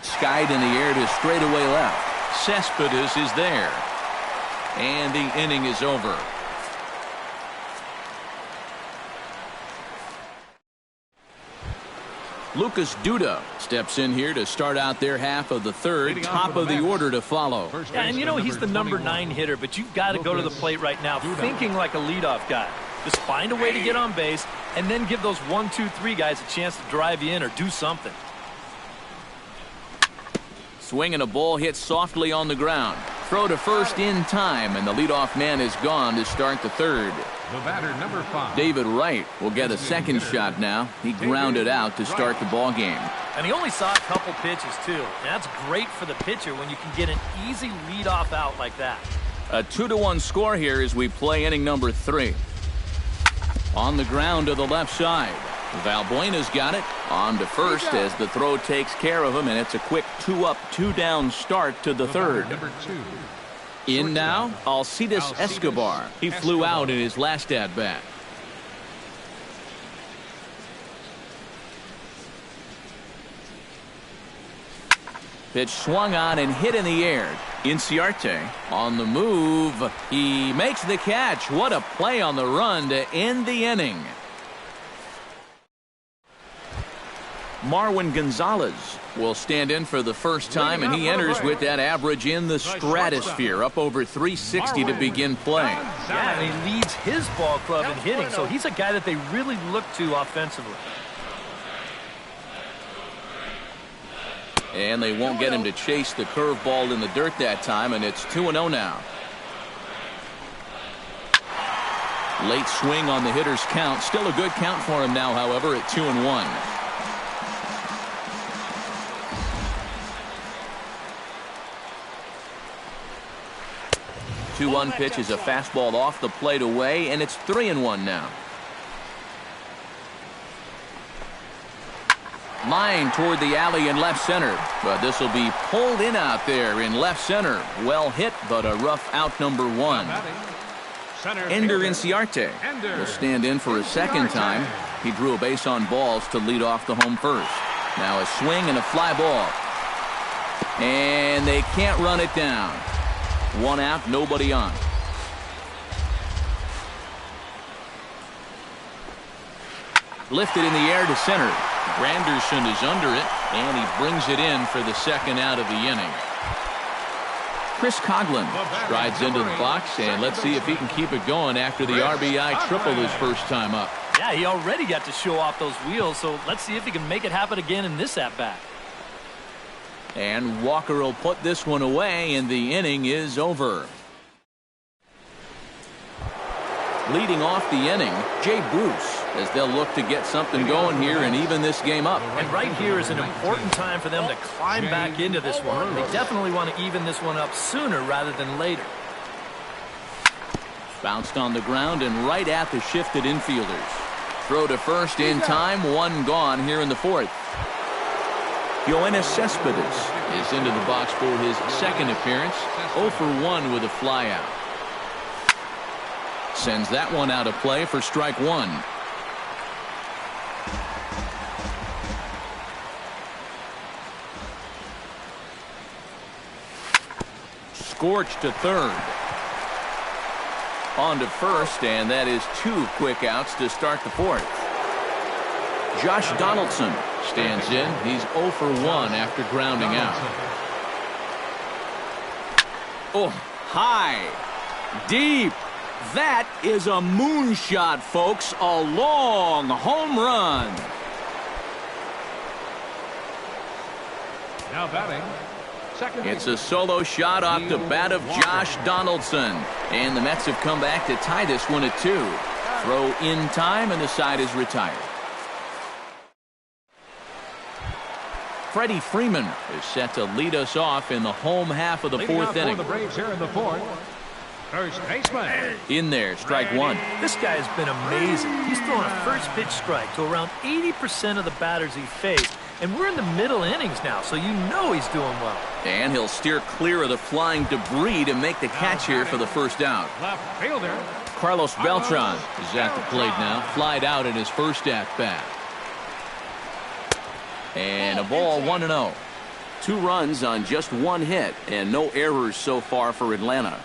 Skied in the air to straightaway left. Cespedes is there. And the inning is over. Lucas Duda steps in here to start out their half of the third. Top of the order to follow. Yeah, and you know he's the number 9 hitter, but you've got to go to the plate right now thinking like a leadoff guy. Just find a way to get on base and then give those 1, 2, 3 guys a chance to drive you in or do something. Swing and a ball hit softly on the ground. Throw to first in time, and the leadoff man is gone to start the third. The batter, number 5. David Wright will get a second shot now. He grounded out to start the ball game. And he only saw a couple pitches, too. And that's great for the pitcher when you can get an easy leadoff out like that. A 2-1 score here as we play inning number 3. On the ground to the left side. Valbuena's got it. On to first as the throw takes care of him, and it's a quick 2-up, 2-down start to the third. Number 2. In now, Alcides Escobar. He flew out in his last at-bat. Pitch swung on and hit in the air. Inciarte on the move. He makes the catch. What a play on the run to end the inning. Marwin Gonzalez will stand in for the first time, and he enters with that average in the stratosphere, up over 360 to begin play. Yeah, and he leads his ball club in hitting, so he's a guy that they really look to offensively. And they won't get him to chase the curveball in the dirt that time, and it's 2-0 now. Late swing on the hitter's count. Still a good count for him now, however, at 2-1. 2-1 pitch is a fastball off the plate away, and it's 3-1 now. Line toward the alley in left center, but this will be pulled in out there in left center. Well hit, but a rough out, number 1. Ender Inciarte will stand in for a second time. He drew a base on balls to lead off the home first. Now a swing and a fly ball. And they can't run it down. 1 out, nobody on. Lifted in the air to center. Granderson is under it, and he brings it in for the second out of the inning. Chris Coughlin strides into the box, and let's see if he can keep it going after the RBI triple his first time up. Yeah, he already got to show off those wheels, so let's see if he can make it happen again in this at-bat. And Walker will put this one away, and the inning is over. Leading off the inning, Jay Bruce, as they'll look to get something going here and even this game up. And right here is an important time for them to climb back into this one. They definitely want to even this one up sooner rather than later. Bounced on the ground and right at the shifted infielders. Throw to first in time, 1 gone here in the 4th. Yoenis Cespedes is into the box for his second appearance. 0 for 1 with a flyout. Sends that one out of play for strike 1. Scorched to third. On to first, and that is 2 quick outs to start the 4th. Josh Donaldson stands in. He's 0 for 1 after grounding out. Oh, high, deep. That is a moonshot, folks. A long home run. Now batting. It's a solo shot off the bat of Josh Donaldson. And the Mets have come back to tie this one at 2. Throw in time, and the side is retired. Freddie Freeman is set to lead us off in the home half of the 4th inning. The Braves here in the 4th. First baseman. In there, strike 1. This guy has been amazing. He's thrown a first pitch strike to around 80% of the batters he faced. And we're in the middle innings now, so you know he's doing well. And he'll steer clear of the flying debris to make the catch here for the first out. Left fielder. Carlos Beltran is at the plate now. Flied out in his first at-bat. And a ball, 1-0. 2 runs on just 1 hit, and no errors so far for Atlanta.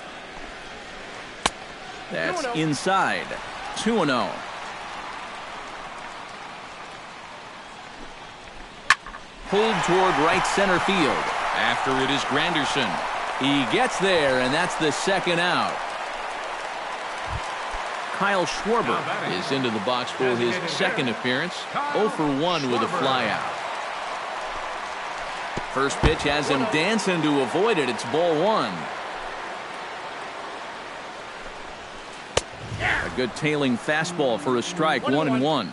That's inside. 2-0. pulled toward right center field. After it is Granderson. He gets there, and that's the second out. Kyle Schwarber is into the box for his second appearance. 0 for 1 with a flyout. First pitch has him dancing to avoid it. It's ball 1. A good tailing fastball for a strike. 1-1.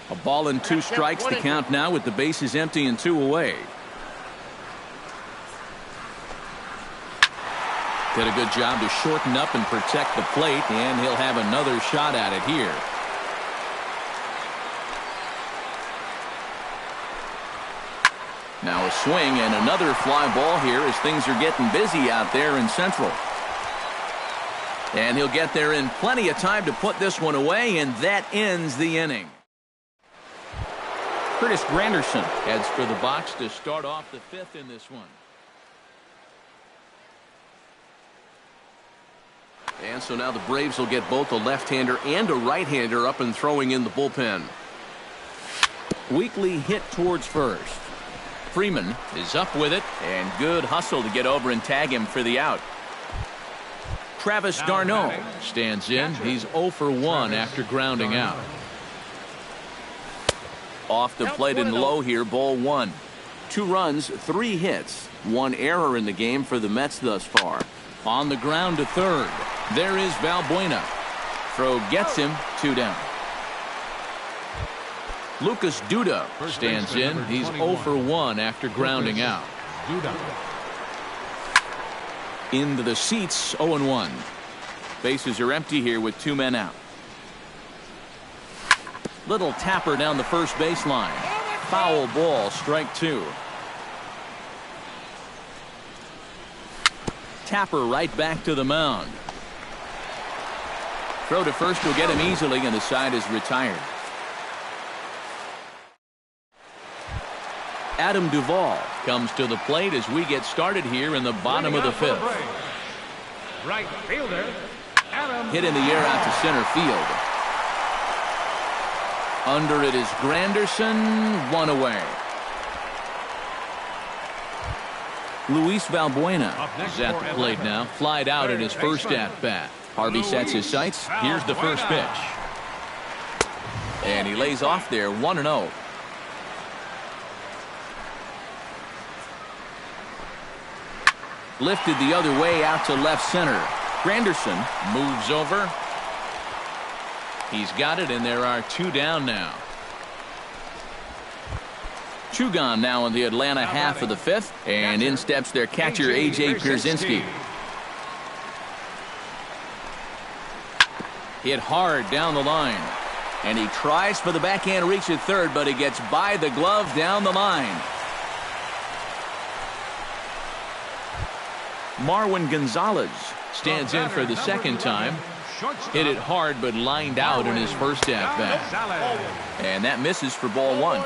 A ball and 2 strikes to count now with the bases empty and 2 away. Did a good job to shorten up and protect the plate, and he'll have another shot at it here. Now a swing and another fly ball here as things are getting busy out there in Central. And he'll get there in plenty of time to put this one away, and that ends the inning. Curtis Granderson heads for the box to start off the 5th in this one. And so now the Braves will get both a left-hander and a right-hander up and throwing in the bullpen. Weekly hit towards first. Freeman is up with it, and good hustle to get over and tag him for the out. Travis d'Arnaud stands in. He's 0 for 1 after grounding out. Off the plate and low here, ball 1. 2 runs, 3 hits, 1 error in the game for the Mets thus far. On the ground to third. There is Valbuena. Throw gets him, 2 down. Lucas Duda stands in. He's 0 for 1 after grounding out. Into the seats, 0-1. Bases are empty here with 2 men out. Little tapper down the first baseline. Foul ball, strike 2. Tapper right back to the mound. Throw to first will get him easily, and the side is retired. Adam Duvall comes to the plate as we get started here in the bottom of the 5th. Right fielder, Adam. Hit in the air out to center field. Under it is Granderson, 1 away. Luis Valbuena is at the plate now. Flied out at his first at-bat. Harvey sets his sights. Here's the first pitch. And he lays off there, 1-0. Lifted the other way out to left center. Granderson moves over. He's got it, and there are 2 down now. 2 gone now in the Atlanta half of the 5th, and in steps their catcher A.J. Pierzynski. Hit hard down the line, and he tries for the backhand reach at third, but he gets by the glove down the line. Marwin Gonzalez stands in for the second time. Hit it hard, but lined out in his first at-bat. And that misses for ball 1.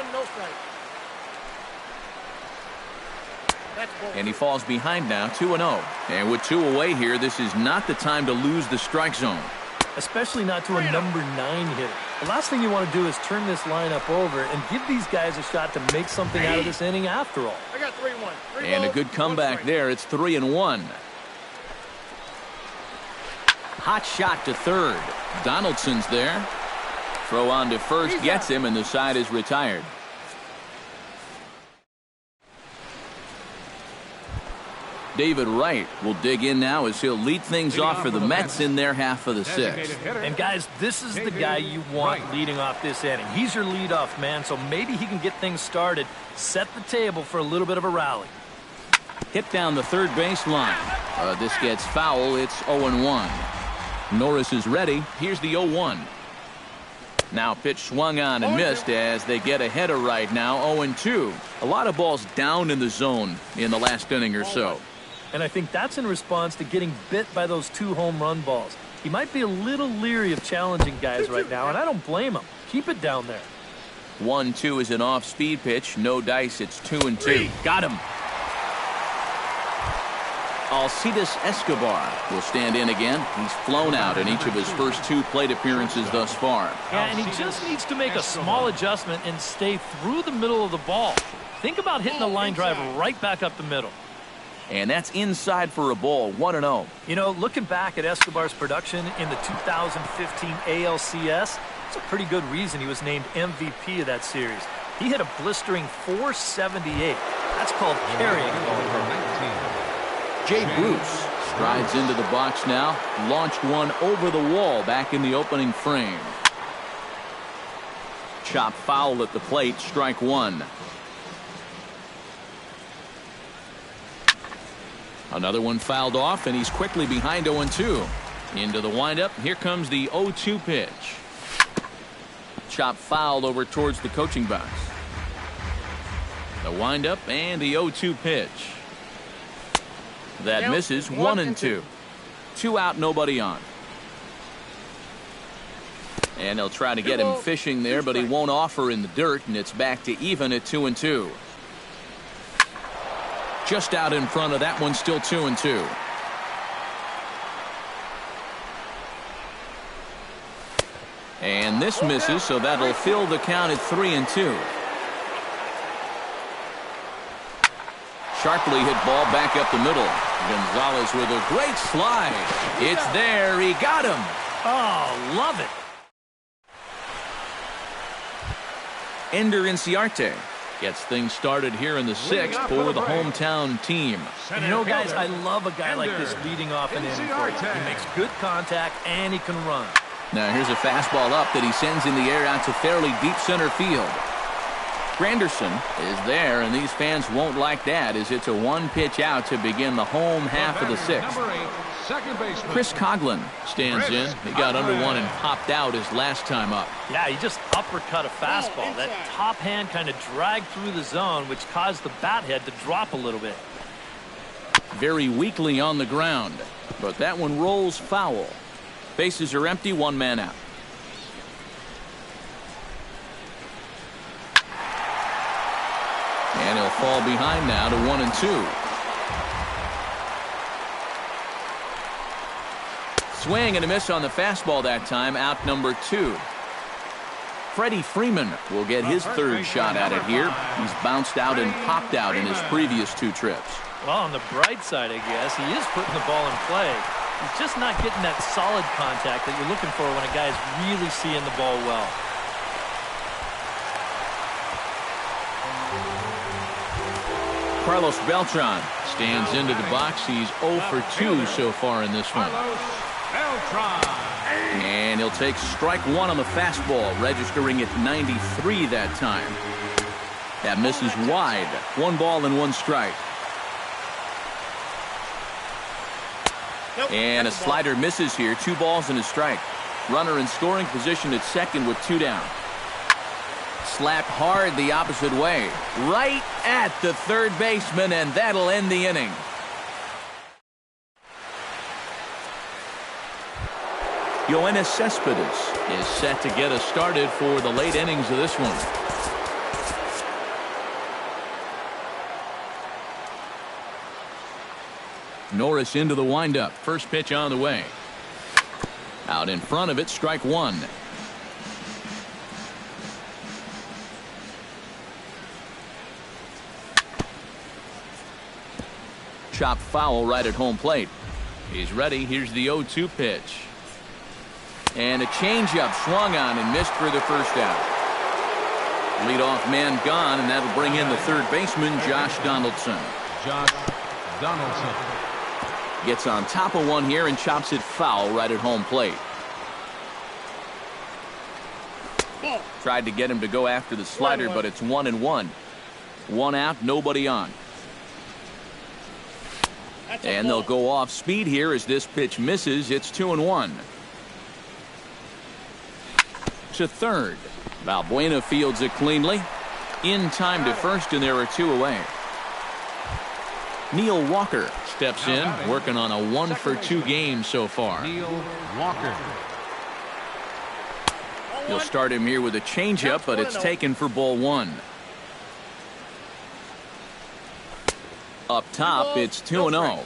And he falls behind now, 2-0. And with 2 away here, this is not the time to lose the strike zone. Especially not to a number 9 hitter. The last thing you want to do is turn this lineup over and give these guys a shot to make something out of this inning after all. I got 3-1. And a good comeback there. It's 3-1. Hot shot to third. Donaldson's there. Throw on to first gets him, and the side is retired. David Wright will dig in now as he'll lead things off for the Mets in their half of the 6th. And guys, this is the guy you want leading off this inning. He's your leadoff man, so maybe he can get things started, set the table for a little bit of a rally. Hit down the third base line. This gets foul. It's 0-1. Norris is ready. Here's the 0-1. Now pitch swung on and missed as they get ahead of Wright now, 0-2. A lot of balls down in the zone in the last inning or so. And I think that's in response to getting bit by those 2 home run balls. He might be a little leery of challenging guys right now, and I don't blame him. Keep it down there. 1-2 is an off-speed pitch. No dice. It's 2-2. Got him. Alcides Escobar will stand in again. He's flown out in each of his first 2 plate appearances thus far. Yeah, and he just needs to make a small adjustment and stay through the middle of the ball. Think about hitting a line drive right back up the middle. And that's inside for a ball, 1-0. You know, looking back at Escobar's production in the 2015 ALCS, it's a pretty good reason he was named MVP of that series. He hit a blistering .478. That's called carrying a ball. Jay Bruce strides into the box now. Launched one over the wall back in the opening frame. Chop foul at the plate, strike 1. Another one fouled off, and he's quickly behind 0-2. Into the windup. Here comes the 0-2 pitch. Chop fouled over towards the coaching box. The windup and the 0-2 pitch. That misses, 1-2. 2 out, nobody on. And they'll try to get him fishing there, but he won't offer in the dirt, and it's back to even at 2-2. Just out in front of that one, still 2-2. And this misses, so that'll fill the count at 3-2. Sharply hit ball back up the middle. Gonzalez with a great slide. It's there. He got him. Oh, love it. Ender Inciarte gets things started here in the 6th for the hometown team. And you know, guys, I love a guy like this leading off an inning for you. He makes good contact, and he can run. Now here's a fastball up that he sends in the air out to fairly deep center field. Granderson is there, and these fans won't like that, as it's a 1-pitch out to begin the home half of the 6th. Chris Coughlin stands in. He got under one and popped out his last time up. Yeah, he just uppercut a fastball. That top hand kind of dragged through the zone, which caused the bat head to drop a little bit. Very weakly on the ground, but that one rolls foul. Bases are empty, 1 man out. And he'll fall behind now to 1-2. Swing and a miss on the fastball that time, out number 2. Freddie Freeman will get his 3rd shot at it here. He's bounced out and popped out in his previous 2 trips. Well, on the bright side, I guess, he is putting the ball in play. He's just not getting that solid contact that you're looking for when a guy's really seeing the ball well. Carlos Beltran stands into the box. He's 0 for 2 so far in this one. And he'll take strike 1 on the fastball, registering at 93 that time. That misses wide. 1 ball and 1 strike. And a slider misses here. 2 balls and a strike. Runner in scoring position at second with 2 down. Slapped hard the opposite way. Right at the third baseman, and that'll end the inning. Yoenis Cespedes is set to get us started for the late innings of this one. Norris into the windup. First pitch on the way. Out in front of it, strike 1. Chop foul right at home plate. He's ready. Here's the 0-2 pitch. And a changeup swung on and missed for the first out. Leadoff man gone, and that'll bring in the third baseman, Josh Donaldson. Gets on top of one here and chops it foul right at home plate. Tried to get him to go after the slider, but it's 1-1. 1 out, nobody on. And they'll go off speed here as this pitch misses. It's 2-1. To third. Valbuena fields it cleanly. In time to first, and there are 2 away. Neil Walker steps in, working on a 1 for 2 game so far. Neil Walker. You'll start him here with a changeup, but it's taken for ball 1. Up top, it's 2-0.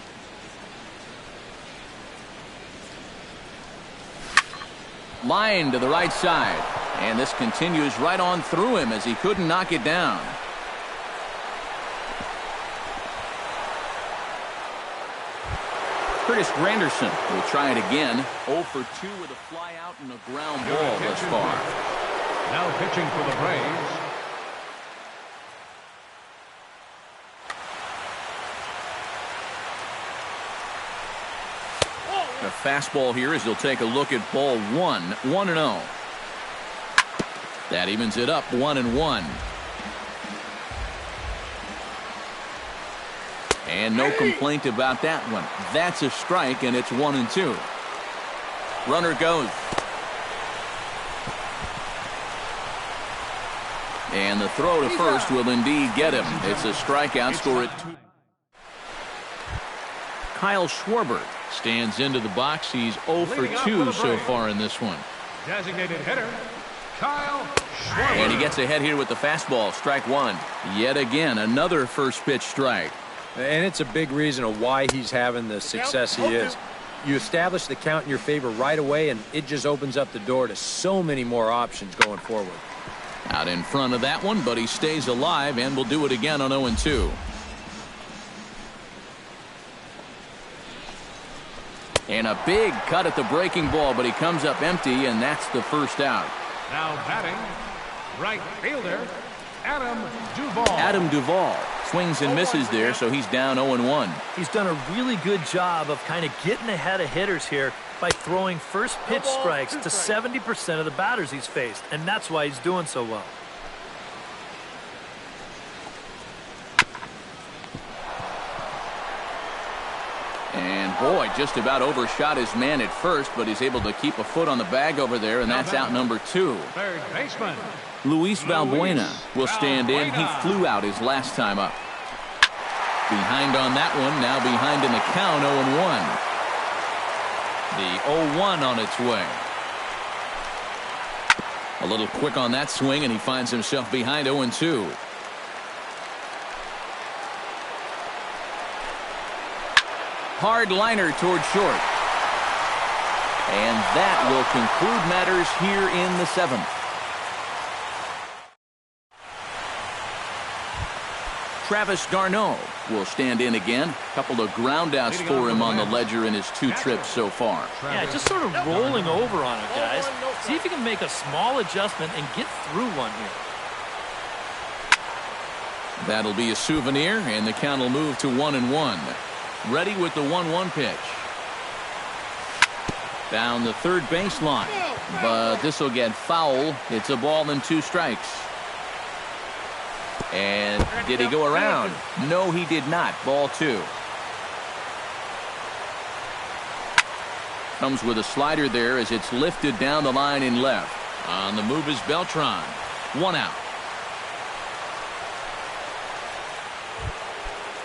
Line to the right side. And this continues right on through him as he couldn't knock it down. Curtis Granderson will try it again. 0 for 2 with a fly out and a ground ball thus far. Now pitching for the Braves, a fastball here as he'll take a look at ball 1. 1-0. That evens it up 1-1. And no complaint about that one. That's a strike, and it's 1-2. Runner goes. And the throw to first will indeed get him. It's a strikeout, score at 2. Kyle Schwarber stands into the box. He's 0 for 2 so far in this one. designated hitter, Kyle Schwarber. And he gets ahead here with the fastball. Strike 1. Yet again, another first pitch strike. And it's a big reason of why he's having the success he is. You establish the count in your favor right away, and it just opens up the door to so many more options going forward. Out in front of that one, but he stays alive and will do it again on 0-2. And a big cut at the breaking ball, but he comes up empty, and that's the first out. Now batting, right fielder, Adam Duvall. Adam Duvall swings and misses there, so he's down 0-1. He's done a really good job of kind of getting ahead of hitters here by throwing first pitch strikes to 70% of the batters he's faced, and that's why he's doing so well. And boy, just about overshot his man at first, but he's able to keep a foot on the bag over there, and that's out number 2. Third baseman, Luis Valbuena will stand in. He flew out his last time up. Behind on that one, now behind in the count, 0-1. The 0-1 on its way. A little quick on that swing, and he finds himself behind 0-2. Hard liner toward short. And that will conclude matters here in the 7th. Travis d'Arnaud will stand in again. A couple of groundouts for him on the ledger in his 2 trips so far. Yeah, just sort of rolling over on it, guys. See if you can make a small adjustment and get through one here. That'll be a souvenir, and the count will move to 1-1. Ready with the 1-1 pitch. Down the third baseline, but this will get foul. It's a ball and 2 strikes. And did he go around? No, he did not. Ball 2. Comes with a slider there as it's lifted down the line in left. On the move is Beltran. 1 out.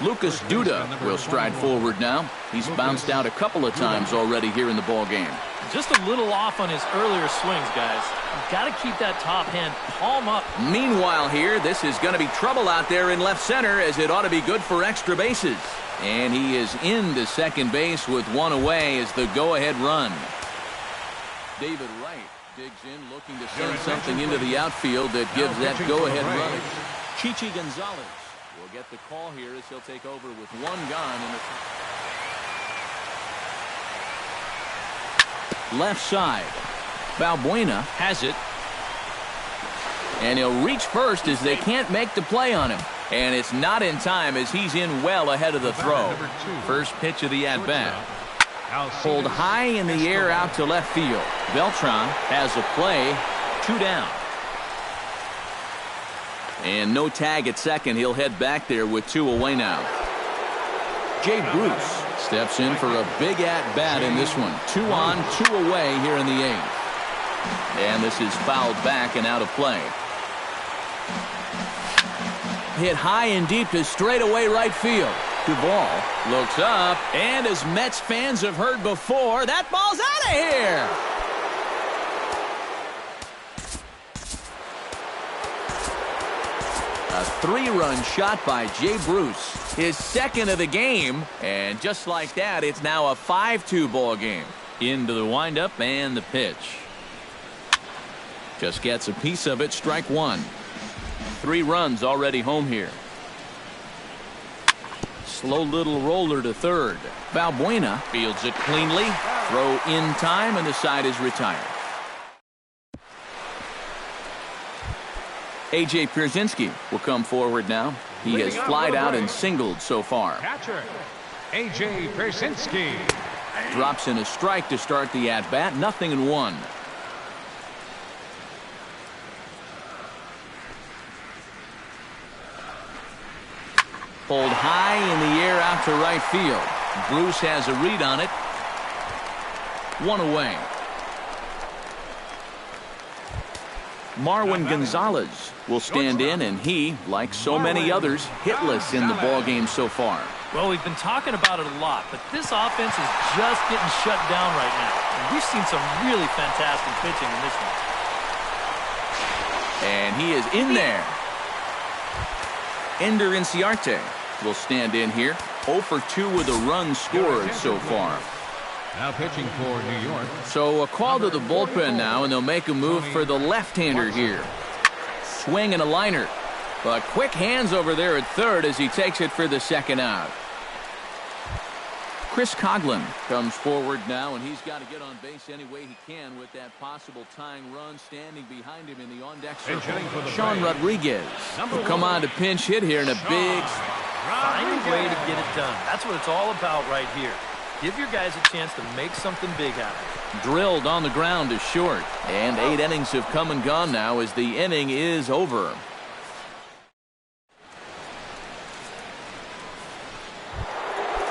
Lucas Duda will stride forward now. He's bounced out a couple of times already here in the ball game. Just a little off on his earlier swings, guys. You've got to keep that top hand palm up. Meanwhile here, this is going to be trouble out there in left center, as it ought to be good for extra bases. And he is into second base with 1 away as the go-ahead run. David Wright digs in, looking to send something into the outfield that gives that go-ahead run. Chichi Gonzalez will get the call here as he'll take over with 1 gone in the left side. Valbuena has it, and he'll reach first as they can't make the play on him, and it's not in time as he's in well ahead of the throw. First pitch of the at-bat. Pulled high in the air out to left field. Beltran has a play. 2 down. And no tag at second. He'll head back there with 2 away now. Jay Bruce steps in for a big at-bat in this one. 2 on, 2 away here in the 8th. And this is fouled back and out of play. Hit high and deep to straightaway right field. Duvall looks up, and as Mets fans have heard before, that ball's out of here. A 3-run shot by Jay Bruce, his 2nd of the game, and just like that, it's now a 5-2 ball game. Into the windup and the pitch. Just gets a piece of it. Strike one. 3 runs already home here. Slow little roller to third. Valbuena fields it cleanly. Throw in time, and the side is retired. A.J. Pierzynski will come forward now. He has flied out and singled so far. Catcher, A.J. Pierzynski. Drops in a strike to start the at-bat. 0-1. Pulled high in the air out to right field. Bruce has a read on it. 1 away. Marwin Gonzalez will stand in, and he, like so many others, hitless in the ballgame so far. Well, we've been talking about it a lot, but this offense is just getting shut down right now. And we've seen some really fantastic pitching in this one. And he is in there. Ender Inciarte will stand in here. 0 for 2 with a run scored so far. Now pitching for New York. So a call to the bullpen now, and they'll make a move for the left-hander here. Swing and a liner. But quick hands over there at third as he takes it for the second out. Chris Coghlan comes forward now, and he's got to get on base any way he can with that possible tying run standing behind him in the on-deck circle. Sean Rodriguez will come on to pinch hit here in a big... Find a way to get it done. That's what it's all about right here. Give your guys a chance to make something big out of it. Drilled on the ground is short. And 8 innings have come and gone now as the inning is over.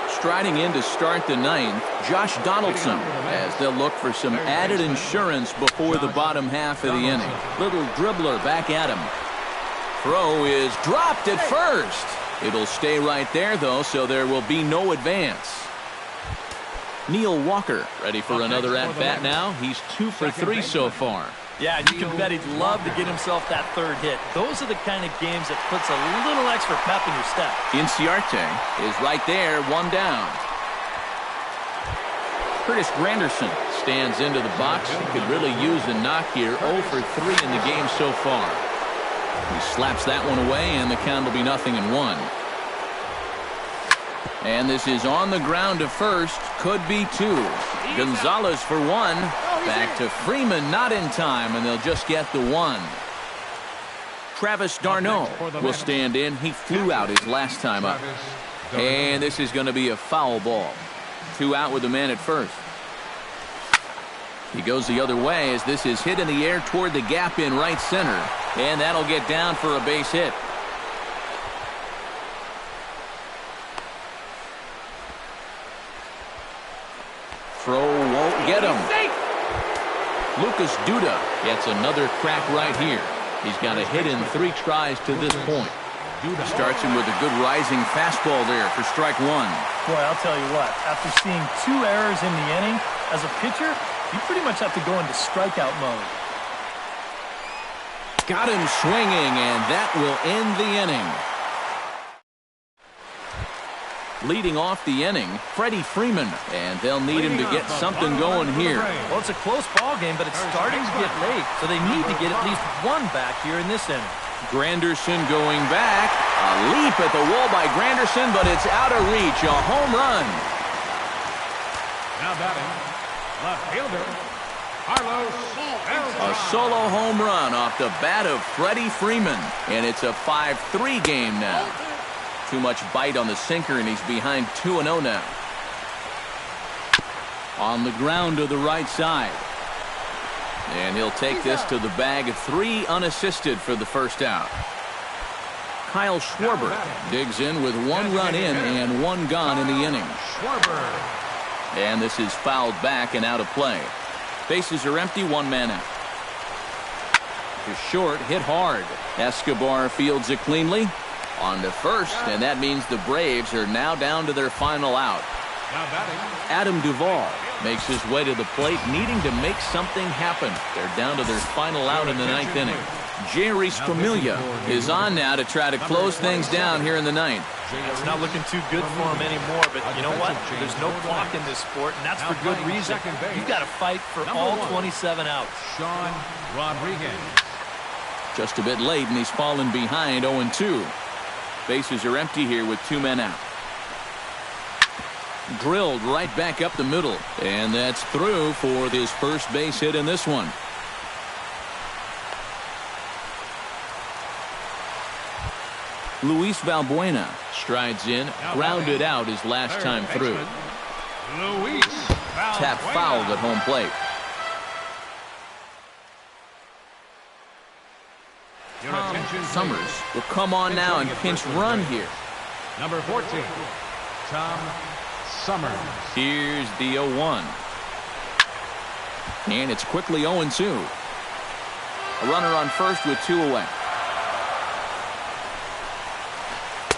Striding in to start the 9th, Josh Donaldson, as they'll look for some added insurance before the bottom half of the inning. Little dribbler back at him. Throw is dropped at first. It'll stay right there, though, so there will be no advance. Neil Walker ready for another at-bat now. He's 2 for 3 so far. Yeah, you can bet he'd love to get himself that third hit. Those are the kind of games that puts a little extra pep in your step. Inciarte is right there, 1 down. Curtis Granderson stands into the box. He could really use a knock here. 0 for 3 in the game so far. He slaps that one away, and the count will be 0-1. And this is on the ground to first. Could be 2. Gonzalez for 1. Back to Freeman, not in time, and they'll just get the 1. Travis d'Arnaud will stand in. He flew out his last time up. And this is going to be a foul ball. 2 out with the man at first. He goes the other way as this is hit in the air toward the gap in right center. And that'll get down for a base hit. Throw won't get him. Lucas Duda gets another crack right here. He's got a hit in 3 tries to this point. Starts him with a good rising fastball there for strike 1. Boy, I'll tell you what, after seeing 2 errors in the inning, as a pitcher, you pretty much have to go into strikeout mode. Got him swinging, and that will end the inning. Leading off the inning, Freddie Freeman, and they'll need him to get something going here. Well, it's a close ball game, but it's starting to get late, so they need to get at least 1 back here in this inning. Granderson going back. A leap at the wall by Granderson, but it's out of reach. A home run. Now batting, left fielder, Carlos. A solo home run off the bat of Freddie Freeman, and it's a 5-3 game now. Too much bite on the sinker, and he's behind 2-0 now. On the ground to the right side. And he'll take this to the bag of 3 unassisted for the first out. Kyle Schwarber digs in with 1 run in and 1 gone in the inning. And this is fouled back and out of play. Bases are empty, 1 man out. To short, hit hard. Escobar fields it cleanly. On to first, and that means the Braves are now down to their final out. Adam Duvall makes his way to the plate, needing to make something happen. They're down to their final out in the 9th inning. Jerry's Familia is on now to try to close things down here in the ninth. It's not looking too good for him anymore, but you know what? There's no clock in this sport, and that's for good reason. You've got to fight for all 27 outs. Sean Rodriguez. Just a bit late, and he's fallen behind 0-2. Bases are empty here with 2 men out. Drilled right back up the middle, and that's through for his first base hit in this one. Luis Valbuena strides in, grounded out his last time through. Tap fouled at home plate. Summers will come on now and pinch run here. Number 14, Tom Summers. Here's the 0-1. And it's quickly 0-2. A runner on first with 2 away.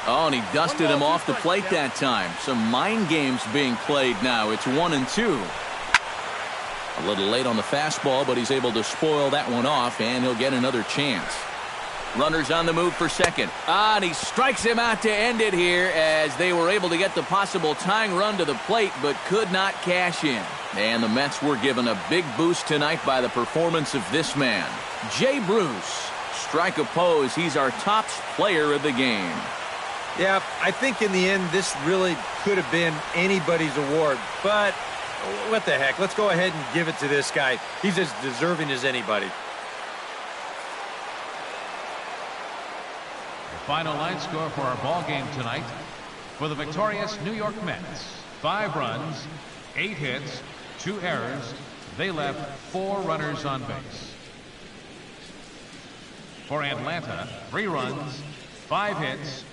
Oh, and he dusted him off the plate that time. Some mind games being played now. It's 1-2. A little late on the fastball, but he's able to spoil that one off, and he'll get another chance. Runners on the move for second. And he strikes him out to end it here as they were able to get the possible tying run to the plate, but could not cash in. And the Mets were given a big boost tonight by the performance of this man. Jay Bruce. Strike opposed. He's our top player of the game. Yeah, I think in the end, this really could have been anybody's award. But what the heck? Let's go ahead and give it to this guy. He's as deserving as anybody. The final line score for our ball game tonight. For the victorious New York Mets, 5 runs, 8 hits, 2 errors. They left 4 runners on base. For Atlanta, 3 runs, 5 hits,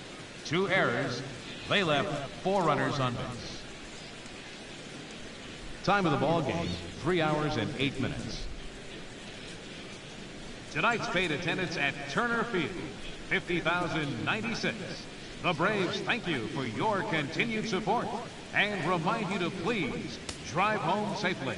2 errors. They left 4 runners on base. Time of the ball game, 3 hours and 8 minutes. Tonight's paid attendance at Turner Field, 50,096. The Braves thank you for your continued support and remind you to please drive home safely.